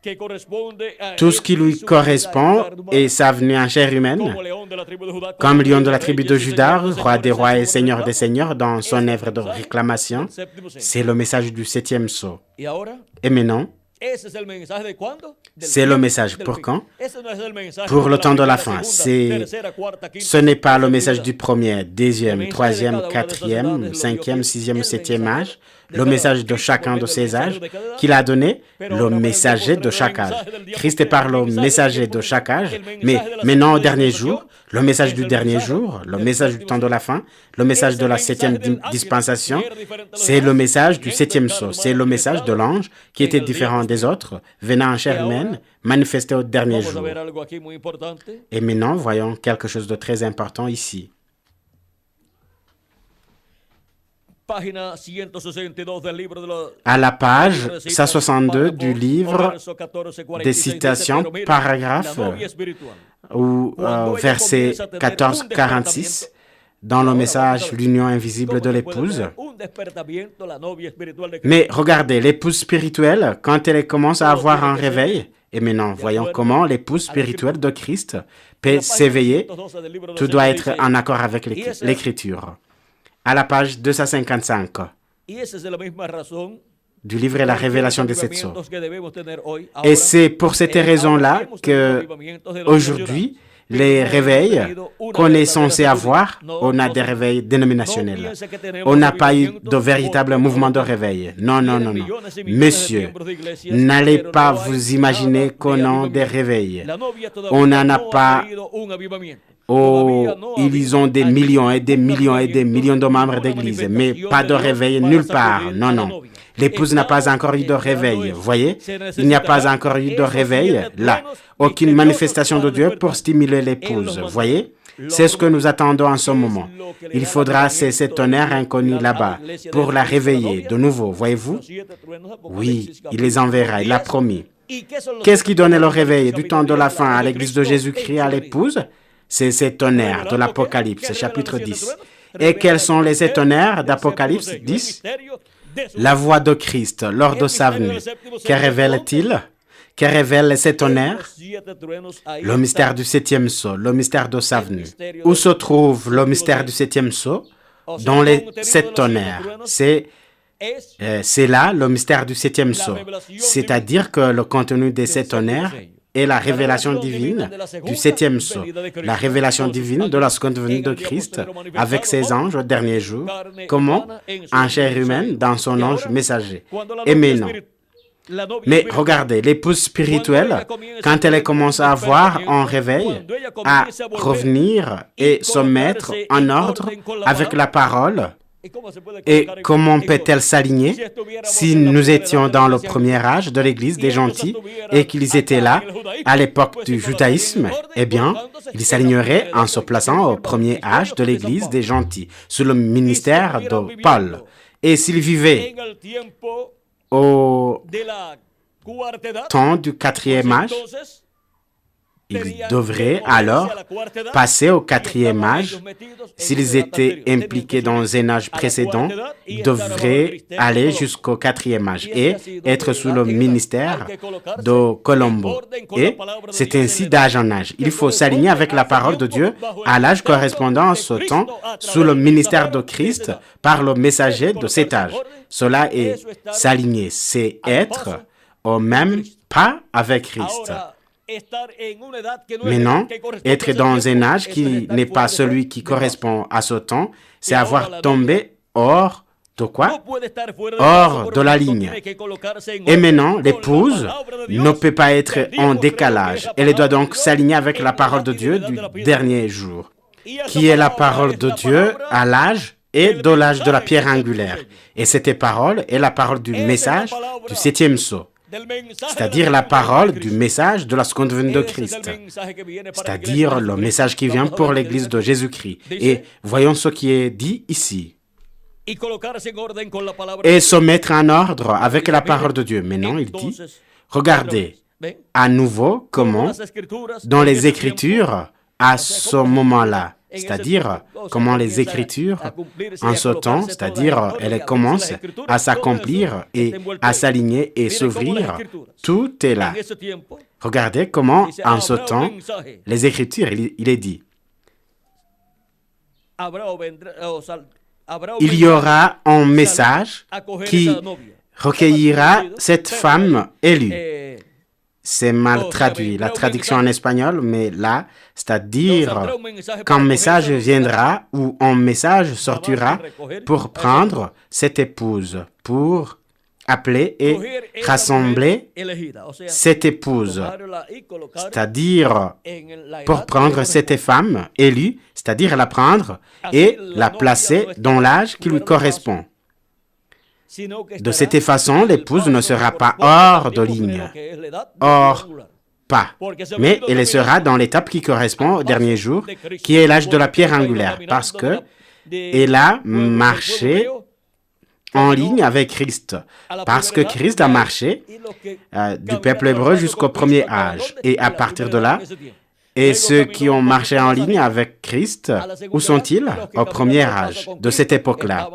que corresponde a Tout ce él qui y lui su correspond venida en carne et sa venue en chair humaine, como león de la tribu de Judá, comme lion de la rey tribu y de Señor Juda, de los roi des señores, rois et según seigneur el des reclamo, seigneurs, dans son es œuvre de el mensaje réclamation, del séptimo sello. c'est le message du septième sceau. Y ahora, Et maintenant, ese es el mensaje de cuándo? Del c'est le tiempo message del pour fin. quand? Ese no es el mensaje Pour de le la temps de la primera, fin. segunda, C'est, tercera, cuarta, quinta, ce n'est pas le sexta, message segunda. du premier, deuxième, troisième, quatrième, cinquième, sixième, septième âge, le message de chacun de ces âges qu'il a donné, le messager de chaque âge. Christ est par le messager de chaque âge, mais maintenant au dernier jour, le message du dernier jour, le message du temps de la fin, le message de la septième dispensation, c'est le message du septième sceau, c'est le message de l'ange qui était différent des autres, venant en chair humaine, manifesté au dernier Vamos a jour. ver algo aquí muy importante. Et maintenant, voyons quelque chose de très important ici. Página 162 del libro de los À la page 162 du livre des citations, paragraphe ou verset 1446, dans le message l'union invisible de l'épouse. Mais regardez, l'épouse spirituelle, quand elle commence à avoir un réveil, et maintenant voyons comment l'épouse spirituelle de Christ peut s'éveiller, tout doit être en accord avec l'Écriture. À la page 255. Y esa es la misma razón du livre et la révélation de cette sceaux. Et c'est pour cette raison-là que aujourd'hui, les réveils qu'on est censé avoir, on a des réveils dénominationnels. On n'a pas eu de véritable mouvement de réveil. Non, non, non, non. Monsieur, n'allez pas vous imaginer qu'on a des réveils. On n'en a pas. Oh, ils ont des millions et des millions et des millions de membres d'église, mais pas de réveil nulle part. Non, non. L'épouse n'a pas encore eu de réveil. Vous voyez? Il n'y a pas encore eu de réveil là. Aucune manifestation de Dieu pour stimuler l'épouse. Vous voyez? C'est ce que nous attendons en ce moment. Il faudra ce tonnerre inconnu là-bas pour la réveiller de nouveau. Voyez-vous? Oui, il les enverra. Il l'a promis. Qu'est-ce qui donnait le réveil du temps de la fin à l'église de Jésus-Christ, à l'épouse? C'est ces tonnerres de l'Apocalypse, chapitre 10. Et quels sont les tonnerres d'Apocalypse 10? La voix de Christ lors de sa venue. Que révèle-t-il? Que révèle ces tonnerres? Le mystère du septième sceau, le mystère de sa venue. Où se trouve le mystère du septième sceau? Dans les 7 tonnerres. C'est là le mystère du septième sceau. C'est-à-dire que le contenu des 7 tonnerres est la révélation divine du septième sceau, la révélation divine de la seconde venue de Christ avec ses anges au dernier jour, comment en chair humaine dans son ange messager. Et maintenant, mais regardez, l'épouse spirituelle, quand elle commence à avoir un réveil, à revenir et se mettre en ordre avec la parole, et comment peut-elle s'aligner si nous étions dans le premier âge de l'Église des gentils et qu'ils étaient là à l'époque du judaïsme? Eh bien, ils s'aligneraient en se plaçant au premier âge de l'Église des gentils, sous le ministère de Paul. Et s'ils vivaient au temps du 4e âge, ils devraient alors passer au 4e âge. S'ils étaient impliqués dans un âge précédent, ils devraient aller jusqu'au 4e âge et être sous le ministère de Colombo. Et c'est ainsi d'âge en âge. Il faut s'aligner avec la parole de Dieu à l'âge correspondant à ce temps, sous le ministère de Christ, par le messager de cet âge. Cela est s'aligner, c'est être au même pas avec Christ. Maintenant, être dans un âge qui n'est pas celui qui correspond à ce temps, c'est avoir tombé hors de quoi? Hors de la ligne. Et maintenant, l'épouse ne peut pas être en décalage. Elle doit donc s'aligner avec la parole de Dieu du dernier jour, qui est la parole de Dieu à l'âge et de l'âge de la pierre angulaire. Et cette parole est la parole du message du septième sceau. C'est-à-dire la parole du message de la seconde venue de Christ, c'est-à-dire le message qui vient pour l'Église de Jésus-Christ. Et voyons ce qui est dit ici. Et se mettre en ordre avec la parole de Dieu. Maintenant, il dit, regardez à nouveau comment, dans les Écritures, à ce moment-là, c'est-à-dire comment les Écritures, en ce temps, c'est-à-dire elles commencent à s'accomplir et à s'aligner et s'ouvrir, tout est là. Regardez comment, en ce temps, les Écritures, il est dit, il y aura un message qui recueillera cette femme élue. C'est mal traduit, la traduction en espagnol, mais là, c'est-à-dire qu'un message viendra ou un message sortira pour prendre cette épouse, pour appeler et rassembler cette épouse, c'est-à-dire pour prendre cette femme élue, c'est-à-dire la prendre et la placer dans l'âge qui lui correspond. De cette façon, l'épouse ne sera pas hors de ligne, hors pas, mais elle sera dans l'étape qui correspond au dernier jour, qui est l'âge de la pierre angulaire, parce que elle a marché en ligne avec Christ, parce que Christ a marché du peuple hébreu jusqu'au premier âge, et à partir de là, et ceux qui ont marché en ligne avec Christ, où sont-ils? Au premier âge de cette époque-là.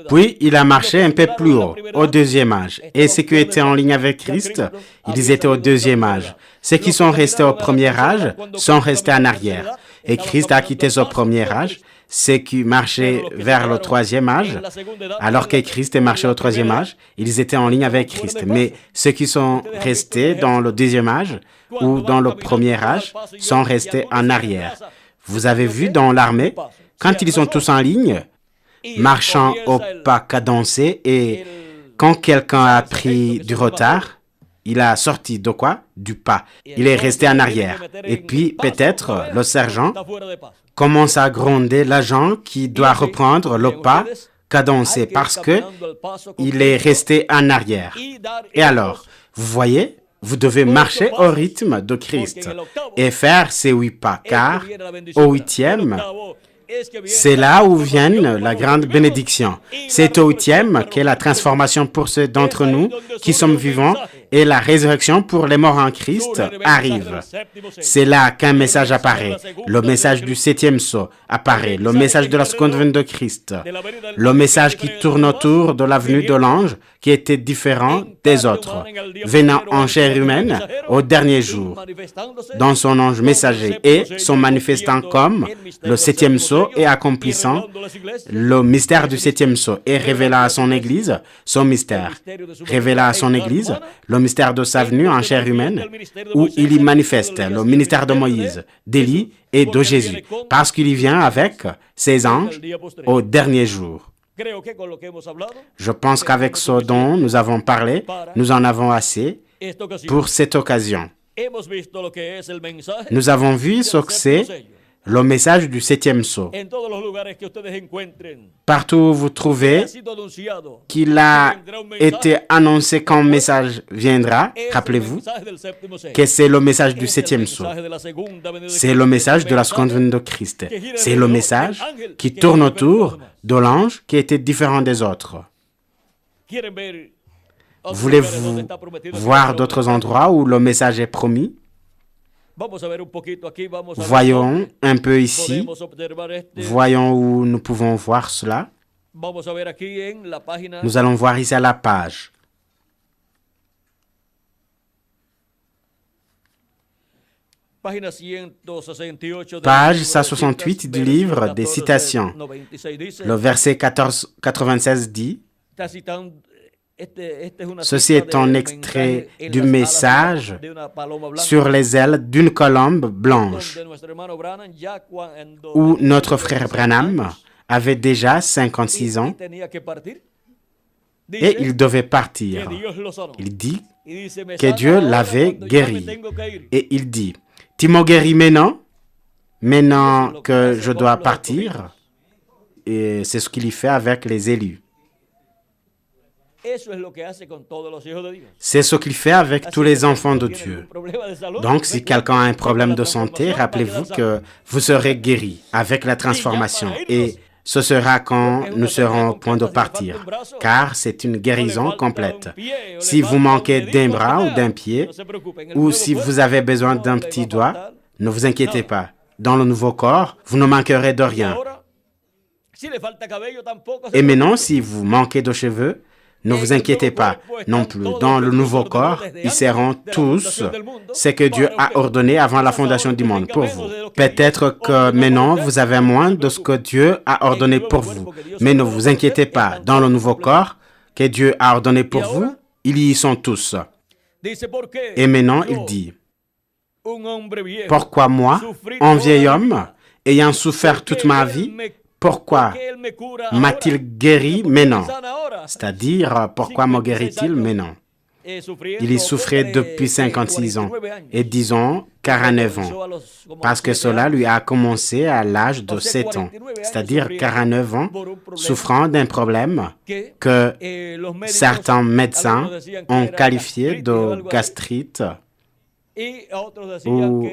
Puis, il a marché un peu plus haut, au deuxième âge. Et ceux qui étaient en ligne avec Christ, ils étaient au deuxième âge. Ceux qui sont restés au premier âge sont restés en arrière. Et Christ a quitté ce premier âge. ceux qui marchaient vers le troisième âge, alors que Christ est marché au troisième âge, ils étaient en ligne avec Christ. Mais ceux qui sont restés dans le deuxième âge ou dans le premier âge sont restés en arrière. Vous avez vu dans l'armée, quand ils sont tous en ligne, marchant au pas cadencé, et quand quelqu'un a pris du retard, il a sorti de quoi? Du pas. Il est resté en arrière. Et puis, peut-être, le sergent commence à gronder l'agent qui doit reprendre le pas cadencé parce que il est resté en arrière. Et alors, vous voyez, vous devez marcher au rythme de Christ et faire ces 8 pas, car au 8e, c'est là où vient la grande bénédiction. C'est au 8e qu'est la transformation pour ceux d'entre nous qui sommes vivants et la résurrection pour les morts en Christ arrive. C'est là qu'un message apparaît. Le message du 7e sceau apparaît. Le message de la seconde venue de Christ. Le message qui tourne autour de la venue de l'ange qui était différent des autres, venant en chair humaine au dernier jour, dans son ange messager et se manifestant comme le 7e sceau et accomplissant le mystère du 7e sceau et révélant à son Église son mystère. Révélant à son Église le mystère de sa venue en chair humaine, où il y manifeste le ministère de Moïse, d'Élie et de Jésus, parce qu'il y vient avec ses anges au dernier jour. Je pense qu'avec ce dont nous avons parlé, nous en avons assez pour cette occasion. Nous avons vu ce que c'est le message du 7e sceau. Partout où vous trouvez qu'il a été annoncé qu'un message viendra, rappelez-vous que c'est le message du 7e sceau. C'est le message de la seconde venue de Christ. C'est le message qui tourne autour de l'ange qui était différent des autres. Voulez-vous voir d'autres endroits où le message est promis? Voyons un peu ici. Voyons où nous pouvons voir cela. Nous allons voir ici à la page. Page 168 du livre des citations. Le verset 96 dit: ceci est un extrait du message sur les ailes d'une colombe blanche, où notre frère Branham avait déjà 56 ans et il devait partir. Il dit que Dieu l'avait guéri. Et il dit: tu m'as guéri maintenant que je dois partir. Et c'est ce qu'il y fait avec les élus. C'est ce qu'il fait avec tous les enfants de Dieu. Donc, si quelqu'un a un problème de santé, rappelez-vous que vous serez guéri avec la transformation. Et ce sera quand nous serons au point de partir, car c'est une guérison complète. Si vous manquez d'un bras ou d'un pied, ou si vous avez besoin d'un petit doigt, ne vous inquiétez pas. Dans le nouveau corps, vous ne manquerez de rien. Et maintenant, si vous manquez de cheveux, ne vous inquiétez pas non plus. Dans le nouveau corps, ils seront tous ce que Dieu a ordonné avant la fondation du monde pour vous. Peut-être que maintenant, vous avez moins de ce que Dieu a ordonné pour vous. Mais ne vous inquiétez pas. Dans le nouveau corps que Dieu a ordonné pour vous, ils y sont tous. Et maintenant, il dit: pourquoi moi, un vieil homme, ayant souffert toute ma vie, pourquoi m'a-t-il guéri maintenant? C'est-à-dire, pourquoi me guérit-il maintenant? Il y souffrait depuis 56 ans, et disons 49 ans, parce que cela lui a commencé à l'âge de 7 ans, c'est-à-dire 49 ans, souffrant d'un problème que certains médecins ont qualifié de gastrite ou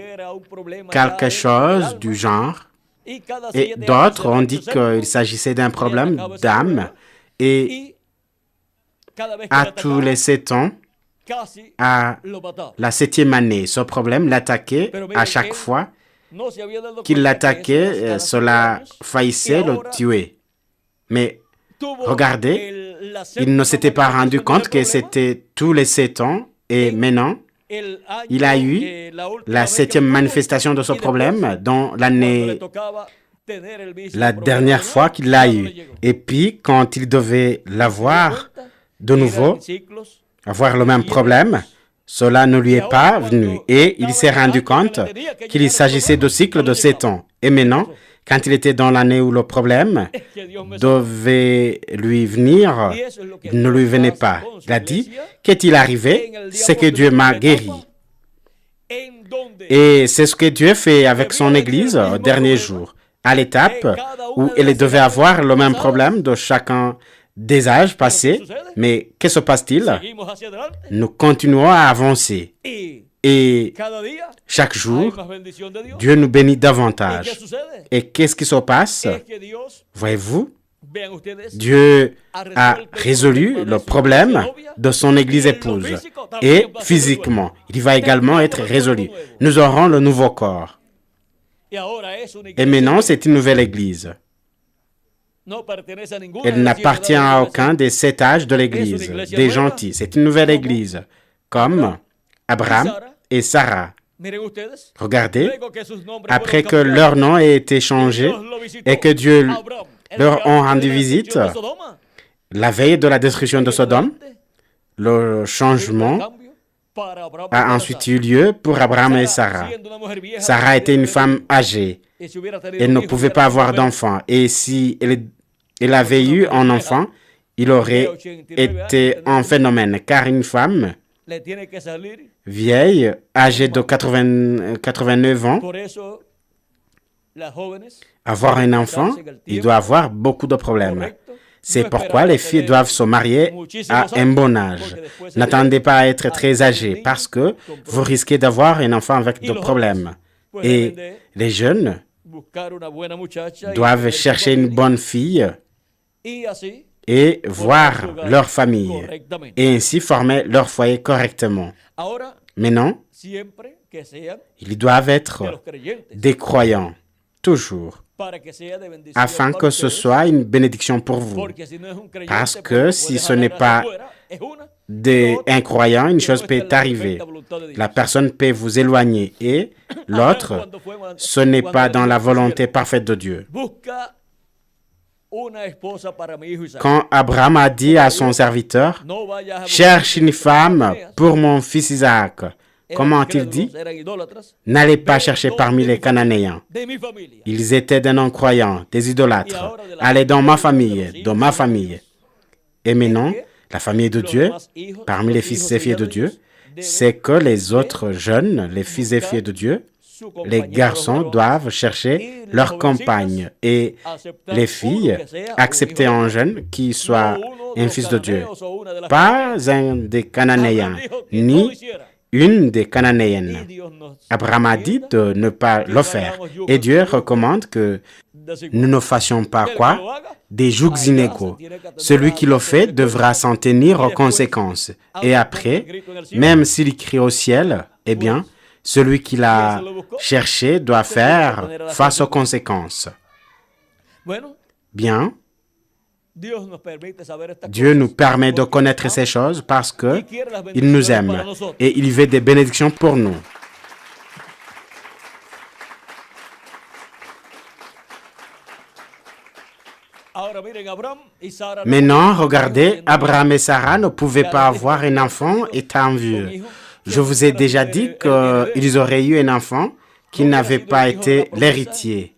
quelque chose du genre. Et d'autres ont dit qu'il s'agissait d'un problème d'âme. Et à tous les 7 ans, à la 7e année, ce problème l'attaquait à chaque fois qu'il l'attaquait, cela faillissait le tuer. Mais regardez, il ne s'était pas rendu compte que c'était tous les 7 ans et maintenant, il a eu la 7e manifestation de ce problème dans l'année la dernière fois qu'il l'a eu. Et puis, quand il devait l'avoir de nouveau, avoir le même problème, cela ne lui est pas venu. Et il s'est rendu compte qu'il s'agissait de cycles de 7 ans. Et maintenant, quand il était dans l'année où le problème devait lui venir, il ne lui venait pas. Il a dit, qu'est-il arrivé? C'est que Dieu m'a guéri. Et c'est ce que Dieu fait avec son Église au dernier jour, à l'étape où elle devait avoir le même problème de chacun des âges passés. Mais que se passe-t-il? Nous continuons à avancer. Et chaque jour, Dieu nous bénit davantage. Et qu'est-ce qui se passe? Voyez-vous, Dieu a résolu le problème de son Église épouse. Et physiquement, il va également être résolu. Nous aurons le nouveau corps. Et maintenant, c'est une nouvelle Église. Elle n'appartient à aucun des 7 âges de l'Église, des gentils. C'est une nouvelle Église, comme Abraham et Sarah. Regardez, après que leur nom ait été changé et que Dieu leur a rendu visite, la veille de la destruction de Sodome, le changement a ensuite eu lieu pour Abraham et Sarah. Sarah était une femme âgée. Elle ne pouvait pas avoir d'enfant. Et si elle avait eu un enfant, il aurait été un phénomène, car une femme vieille, âgée de 89 ans, avoir un enfant, il doit avoir beaucoup de problèmes. C'est pourquoi les filles doivent se marier à un bon âge. N'attendez pas à être très âgé parce que vous risquez d'avoir un enfant avec des problèmes. Et les jeunes doivent chercher une bonne fille et voir leur famille et ainsi former leur foyer correctement. Maintenant, ils doivent être des croyants, toujours, afin que ce soit une bénédiction pour vous. Parce que si ce n'est pas un croyant, une chose peut arriver. La personne peut vous éloigner et l'autre, ce n'est pas dans la volonté parfaite de Dieu. Quand Abraham a dit à son serviteur, « Cherche une femme pour mon fils Isaac », comment a-t-il dit? « N'allez pas chercher parmi les Cananéens. Ils étaient des non-croyants, des idolâtres. Allez dans ma famille, dans ma famille. » Et maintenant, la famille de Dieu, parmi les fils et filles de Dieu, c'est que les autres jeunes, les fils et filles de Dieu, les garçons doivent chercher leur compagne et les filles accepter un jeune qui soit un fils de Dieu. Pas un des Cananéens, ni une des Cananéennes. Abraham a dit de ne pas le faire. Et Dieu recommande que nous ne fassions pas quoi? Des jougs inégaux. Celui qui le fait devra s'en tenir aux conséquences. Et après, même s'il crie au ciel, eh bien, celui qui l'a cherché doit faire face aux conséquences. Bien, Dieu nous permet de connaître ces choses parce qu'il nous aime et il veut des bénédictions pour nous. Maintenant, regardez, Abraham et Sarah ne pouvaient pas avoir un enfant étant vieux. Je vous ai déjà dit qu'ils auraient eu un enfant qui n'avait pas été l'héritier.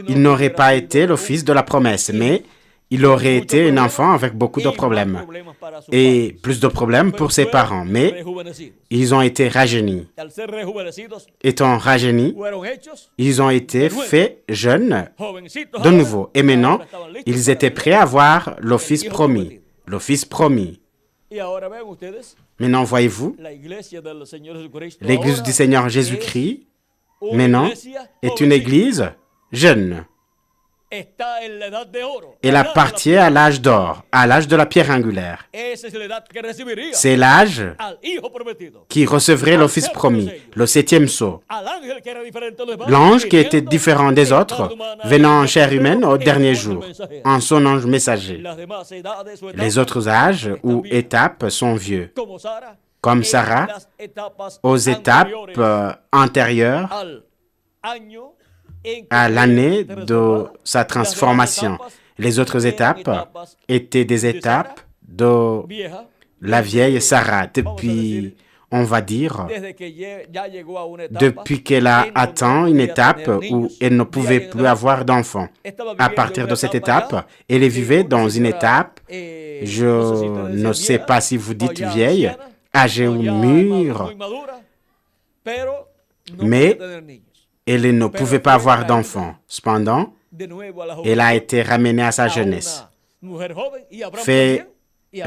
Il n'aurait pas été le fils de la promesse, mais il aurait été un enfant avec beaucoup de problèmes et plus de problèmes pour ses parents. Mais ils ont été rajeunis. Étant rajeunis, ils ont été faits jeunes de nouveau. Et maintenant, ils étaient prêts à avoir le fils promis. Le fils promis. Maintenant, voyez-vous, l'Église du Seigneur Jésus-Christ, maintenant, est une Église jeune. Elle appartient à l'âge d'or, à l'âge de la pierre angulaire. C'est l'âge qui recevrait le Fils promis, le 7e sceau. L'ange qui était différent des autres, venant en chair humaine au dernier jour, en son ange messager. Les autres âges ou étapes sont vieux, comme Sarah, aux étapes antérieures à l'année de sa transformation. Les autres étapes étaient des étapes de la vieille Sarah, depuis, on va dire, depuis qu'elle a atteint une étape où elle ne pouvait plus avoir d'enfants. À partir de cette étape, elle vivait dans une étape, je ne sais pas si vous dites vieille, âgée ou mûre, mais elle ne pouvait pas avoir d'enfants. Cependant, elle a été ramenée à sa jeunesse.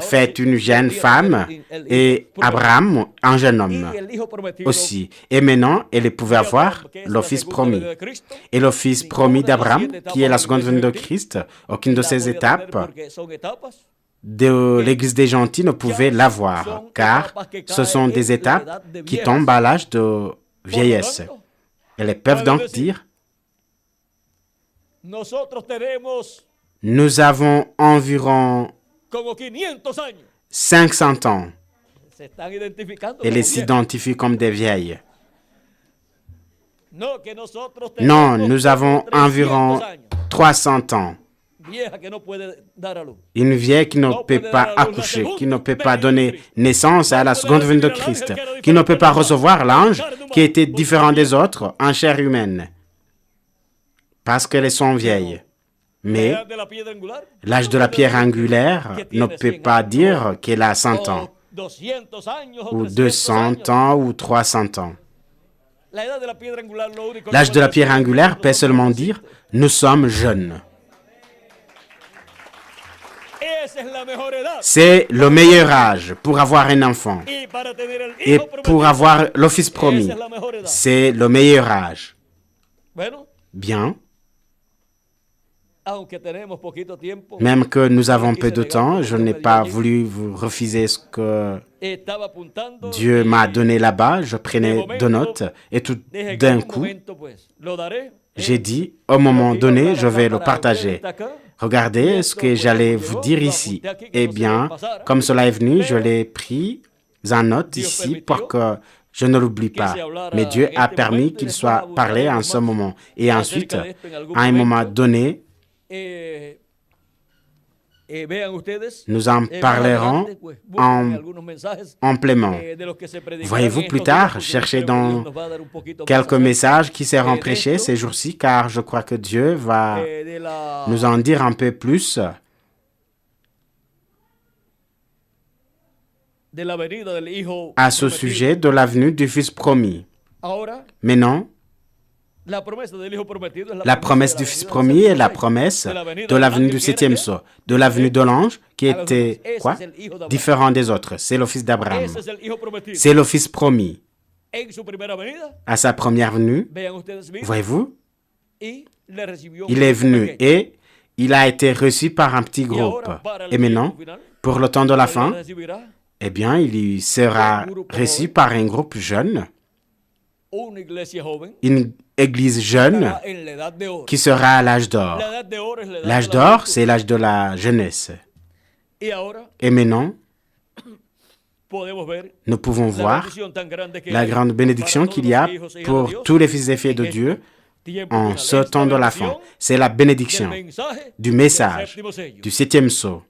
Fait une jeune femme et Abraham, un jeune homme aussi. Et maintenant, elle pouvait avoir le fils promis. Et le fils promis d'Abraham, qui est la seconde venue de Christ, aucune de ces étapes de l'Église des gentils ne pouvait l'avoir, car ce sont des étapes qui tombent à l'âge de vieillesse. Elles peuvent donc dire, nous avons environ 500 ans. Elles s'identifient comme des vieilles. Non, nous avons environ 300 ans. Une vieille qui ne peut pas accoucher, qui ne peut pas donner naissance à la seconde venue de Christ, qui ne peut pas recevoir l'ange qui était différent des autres en chair humaine, parce qu'elles sont vieilles. Mais l'âge de la pierre angulaire ne peut pas dire qu'elle a 100 ans, ou 200 ans, ou 300 ans. L'âge de la pierre angulaire peut seulement dire « nous sommes jeunes ». C'est le meilleur âge pour avoir un enfant et pour avoir le fils promis. C'est le meilleur âge. Bien. Même que nous avons peu de temps, je n'ai pas voulu vous refuser ce que Dieu m'a donné là-bas. Je prenais de notes et tout d'un coup, j'ai dit, au moment donné, je vais le partager. Regardez ce que j'allais vous dire ici. Eh bien, comme cela est venu, je l'ai pris en note ici pour que je ne l'oublie pas. Mais Dieu a permis qu'il soit parlé en ce moment. Et ensuite, à un moment donné, nous en parlerons amplement. Voyez-vous plus tard, cherchez dans quelques messages qui seront prêchés ces jours-ci, car je crois que Dieu va nous en dire un peu plus à ce sujet de la venue du Fils promis. Maintenant, la promesse du Fils promis est la promesse de la venue du septième sceau, de la venue de l'ange qui était quoi? Différent des autres. C'est le fils d'Abraham. C'est le Fils promis. À sa première venue, voyez-vous, il est venu et il a été reçu par un petit groupe. Et maintenant, pour le temps de la fin, eh bien, il sera reçu par un groupe jeune, une église jeune qui sera à l'âge d'or. L'âge d'or, c'est l'âge de la jeunesse. Et maintenant, nous pouvons voir la grande bénédiction qu'il y a pour tous les fils et filles de Dieu en ce temps de la fin. C'est la bénédiction du message du septième sceau.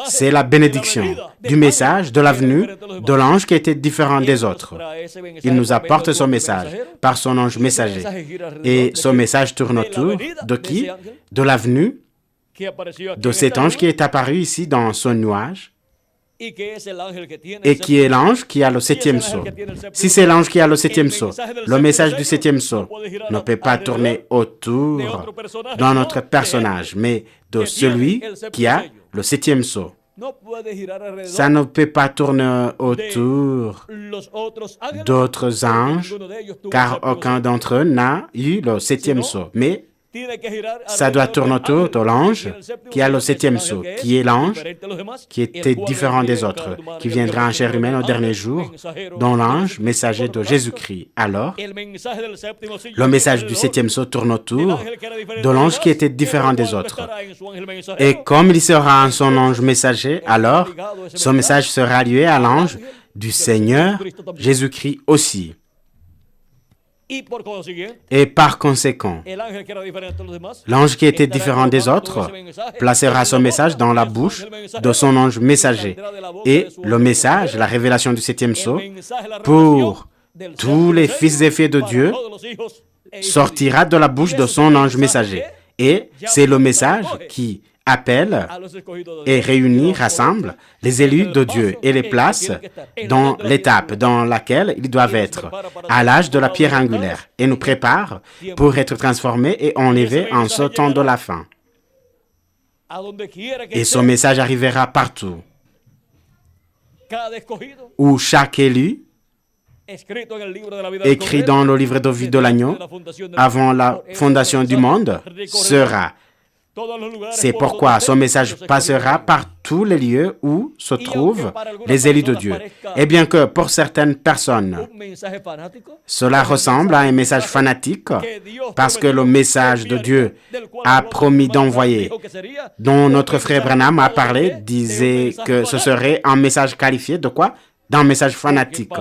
C'est la bénédiction du message de la venue de l'ange qui était différent des autres. Il nous apporte son message par son ange messager. Et ce message tourne autour de qui? De la venue de cet ange qui est apparu ici dans son nuage et qui est l'ange qui a le septième sceau. Si c'est l'ange qui a le septième sceau, le message du septième sceau ne peut pas tourner autour de notre personnage, mais de celui qui a le septième sceau. Ça ne peut pas tourner autour d'autres anges, car aucun d'entre eux n'a eu le septième sceau. Mais ça doit tourner autour de l'ange qui a le septième sceau, qui est l'ange qui était différent des autres, qui viendra en chair humaine au dernier jour, dont l'ange messager de Jésus-Christ. Alors, le message du septième sceau tourne autour de l'ange qui était différent des autres. Et comme il sera en son ange messager, alors son message sera lié à l'ange du Seigneur Jésus-Christ aussi. Et par conséquent, l'ange qui était différent des autres placera son message dans la bouche de son ange messager. Et le message, la révélation du septième sceau, pour tous les fils et filles de Dieu, sortira de la bouche de son ange messager. Et c'est le message qui appelle et réunit, rassemble les élus de Dieu et les place dans l'étape dans laquelle ils doivent être, à l'âge de la pierre angulaire, et nous prépare pour être transformés et enlevés en ce temps de la fin. Et ce message arrivera partout, où chaque élu, écrit dans le livre de vie de l'agneau, avant la fondation du monde, sera. C'est pourquoi son message passera par tous les lieux où se trouvent les élus de Dieu. Et bien que pour certaines personnes, cela ressemble à un message fanatique, parce que le message de Dieu a promis d'envoyer, dont notre frère Branham a parlé, disait que ce serait un message qualifié de quoi? D'un message fanatique.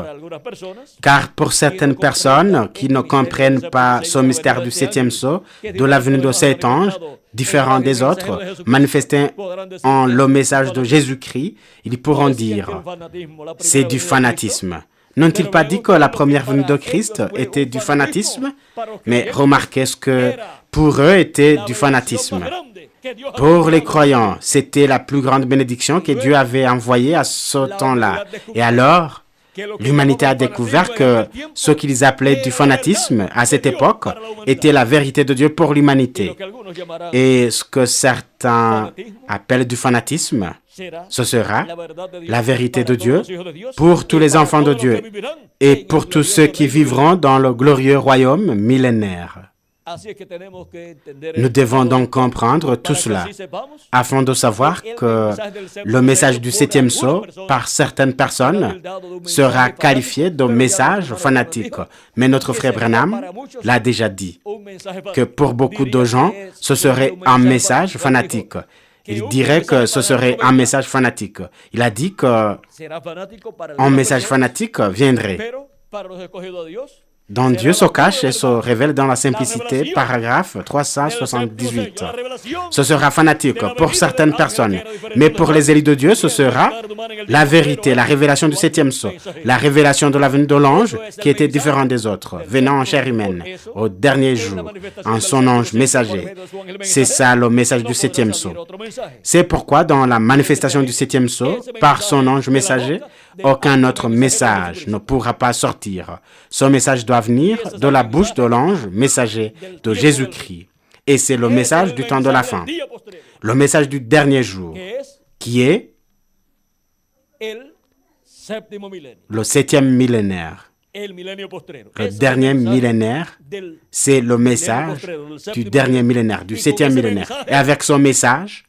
Car pour certaines personnes qui ne comprennent pas ce mystère du septième sceau, de la venue de cet ange, différent des autres, manifesté en le message de Jésus-Christ, ils pourront dire, c'est du fanatisme. N'ont-ils pas dit que la première venue de Christ était du fanatisme? Mais remarquez ce que pour eux était du fanatisme. Pour les croyants, c'était la plus grande bénédiction que Dieu avait envoyée à ce temps-là. Et alors, l'humanité a découvert que ce qu'ils appelaient du fanatisme à cette époque était la vérité de Dieu pour l'humanité. Et ce que certains appellent du fanatisme, ce sera la vérité de Dieu pour tous les enfants de Dieu et pour tous ceux qui vivront dans le glorieux royaume millénaire. Nous devons donc comprendre tout cela afin de savoir que le message du septième sceau, par certaines personnes, sera qualifié de message fanatique. Mais notre frère Branham l'a déjà dit, que pour beaucoup de gens, ce serait un message fanatique. Il dirait que ce serait un message fanatique. Il a dit qu'un message fanatique viendrait. dont Dieu se cache et se révèle dans la simplicité, paragraphe 378. Ce sera fanatique pour certaines personnes, mais pour les élus de Dieu, ce sera la vérité, la révélation du septième sceau, la révélation de la venue de l'ange qui était différent des autres, venant en chair humaine, au dernier jour, en son ange messager. C'est ça le message du septième sceau. C'est pourquoi dans la manifestation du septième sceau, par son ange messager, aucun autre message ne pourra pas sortir. Ce message doit venir de la bouche de l'ange messager de Jésus-Christ. Et c'est le message du temps de la fin, le message du dernier jour, qui est le septième millénaire. Le dernier millénaire, c'est le message du dernier millénaire, du septième millénaire. Et avec son message,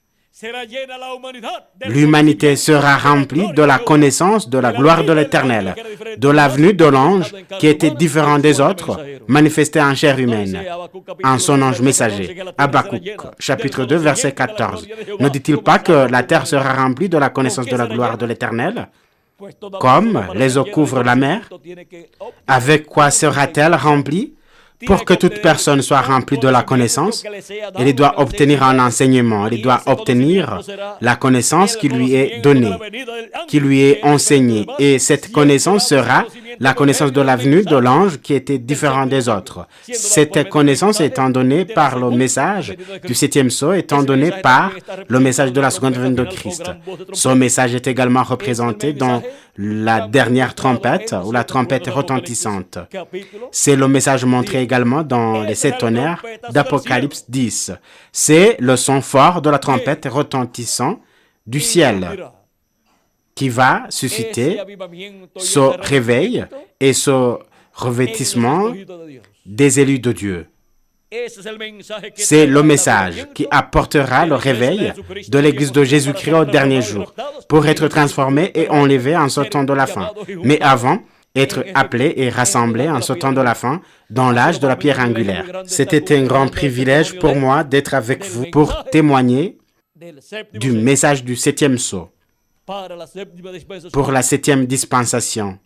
l'humanité sera remplie de la connaissance de la gloire de l'Éternel, de la venue de l'ange qui était différent des autres, manifesté en chair humaine, en son ange messager. Habakkuk, chapitre 2, verset 14. Ne dit-il pas que la terre sera remplie de la connaissance de la gloire de l'Éternel? Comme les eaux couvrent la mer, avec quoi sera-t-elle remplie? Pour que toute personne soit remplie de la connaissance, elle doit obtenir un enseignement, elle doit obtenir la connaissance qui lui est donnée, qui lui est enseignée. Et cette connaissance sera la connaissance de la venue de l'ange qui était différent des autres. Cette connaissance étant donnée par le message du septième sceau, étant donnée par le message de la seconde venue de Christ. Ce message est également représenté dans la dernière trompette ou la trompette retentissante. C'est le message montré également dans les sept tonnerres d'Apocalypse 10. C'est le son fort de la trompette retentissant du ciel qui va susciter ce réveil et ce revêtissement des élus de Dieu. C'est le message qui apportera le réveil de l'Église de Jésus-Christ au dernier jour pour être transformé et enlevé en ce temps de la fin. Mais avant, être appelé et rassemblé en ce temps de la fin dans l'âge de la pierre angulaire. C'était un grand privilège pour moi d'être avec vous pour témoigner du message du septième sceau pour la septième dispensation.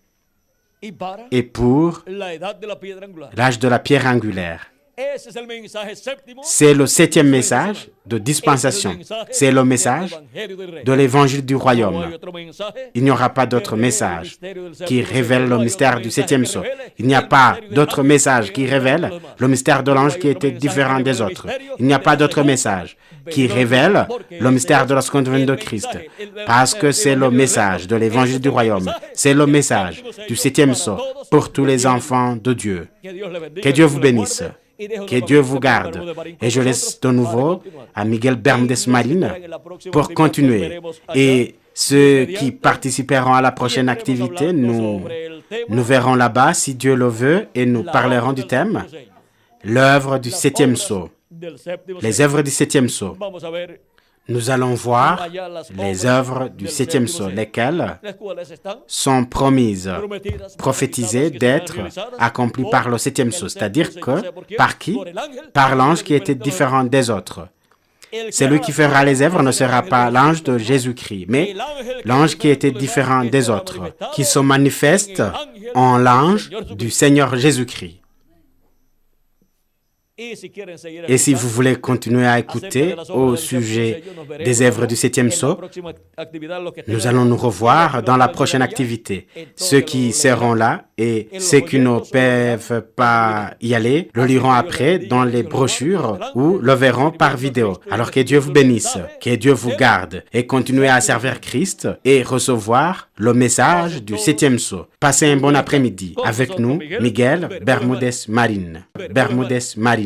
y para et pour la edad de la piedra angular. l'âge de la pierre angulaire. Ese es el mensaje séptimo. C'est le 7e message de dispensation. C'est le message de l'évangile du royaume. Il n'y aura pas d'autre message qui révèle le mystère du 7e sceau. Il n'y a pas d'autre message qui révèle le mystère de l'ange qui était différent des autres. Il n'y a pas d'autre message qui révèle le mystère de la seconde venue de Christ. Parce que c'est le message de l'évangile du royaume. C'est le message du 7e sceau pour tous les enfants de Dieu. Que Dieu vous bénisse. Que Dieu vous garde. Et je laisse de nouveau à Miguel Bermúdez Marín pour continuer. Et ceux qui participeront à la prochaine activité, nous verrons là-bas, si Dieu le veut, et nous parlerons du thème, l'œuvre du 7e sceau. Les œuvres du 7e sceau. Nous allons voir les œuvres du 7e sceau, lesquelles sont promises, prophétisées d'être accomplies par le 7e sceau. C'est-à-dire que, par qui? Par l'ange qui était différent des autres. Celui qui fera les œuvres ne sera pas l'ange de Jésus-Christ, mais l'ange qui était différent des autres, qui se manifeste en l'ange du Seigneur Jésus-Christ. Et si vous voulez continuer à écouter au sujet des œuvres du 7e sceau, nous allons nous revoir dans la prochaine activité. Ceux qui seront là et ceux qui ne peuvent pas y aller le liront après dans les brochures ou le verront par vidéo. Alors que Dieu vous bénisse, que Dieu vous garde et continuez à servir Christ et recevoir le message du 7e sceau. Passez un bon après-midi. Avec nous, Miguel Bermúdez Marín. Bermúdez Marín.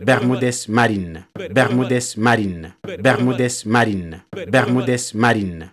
Bermúdez Marín. Bermúdez Marín. Bermúdez Marín. Bermúdez Marín.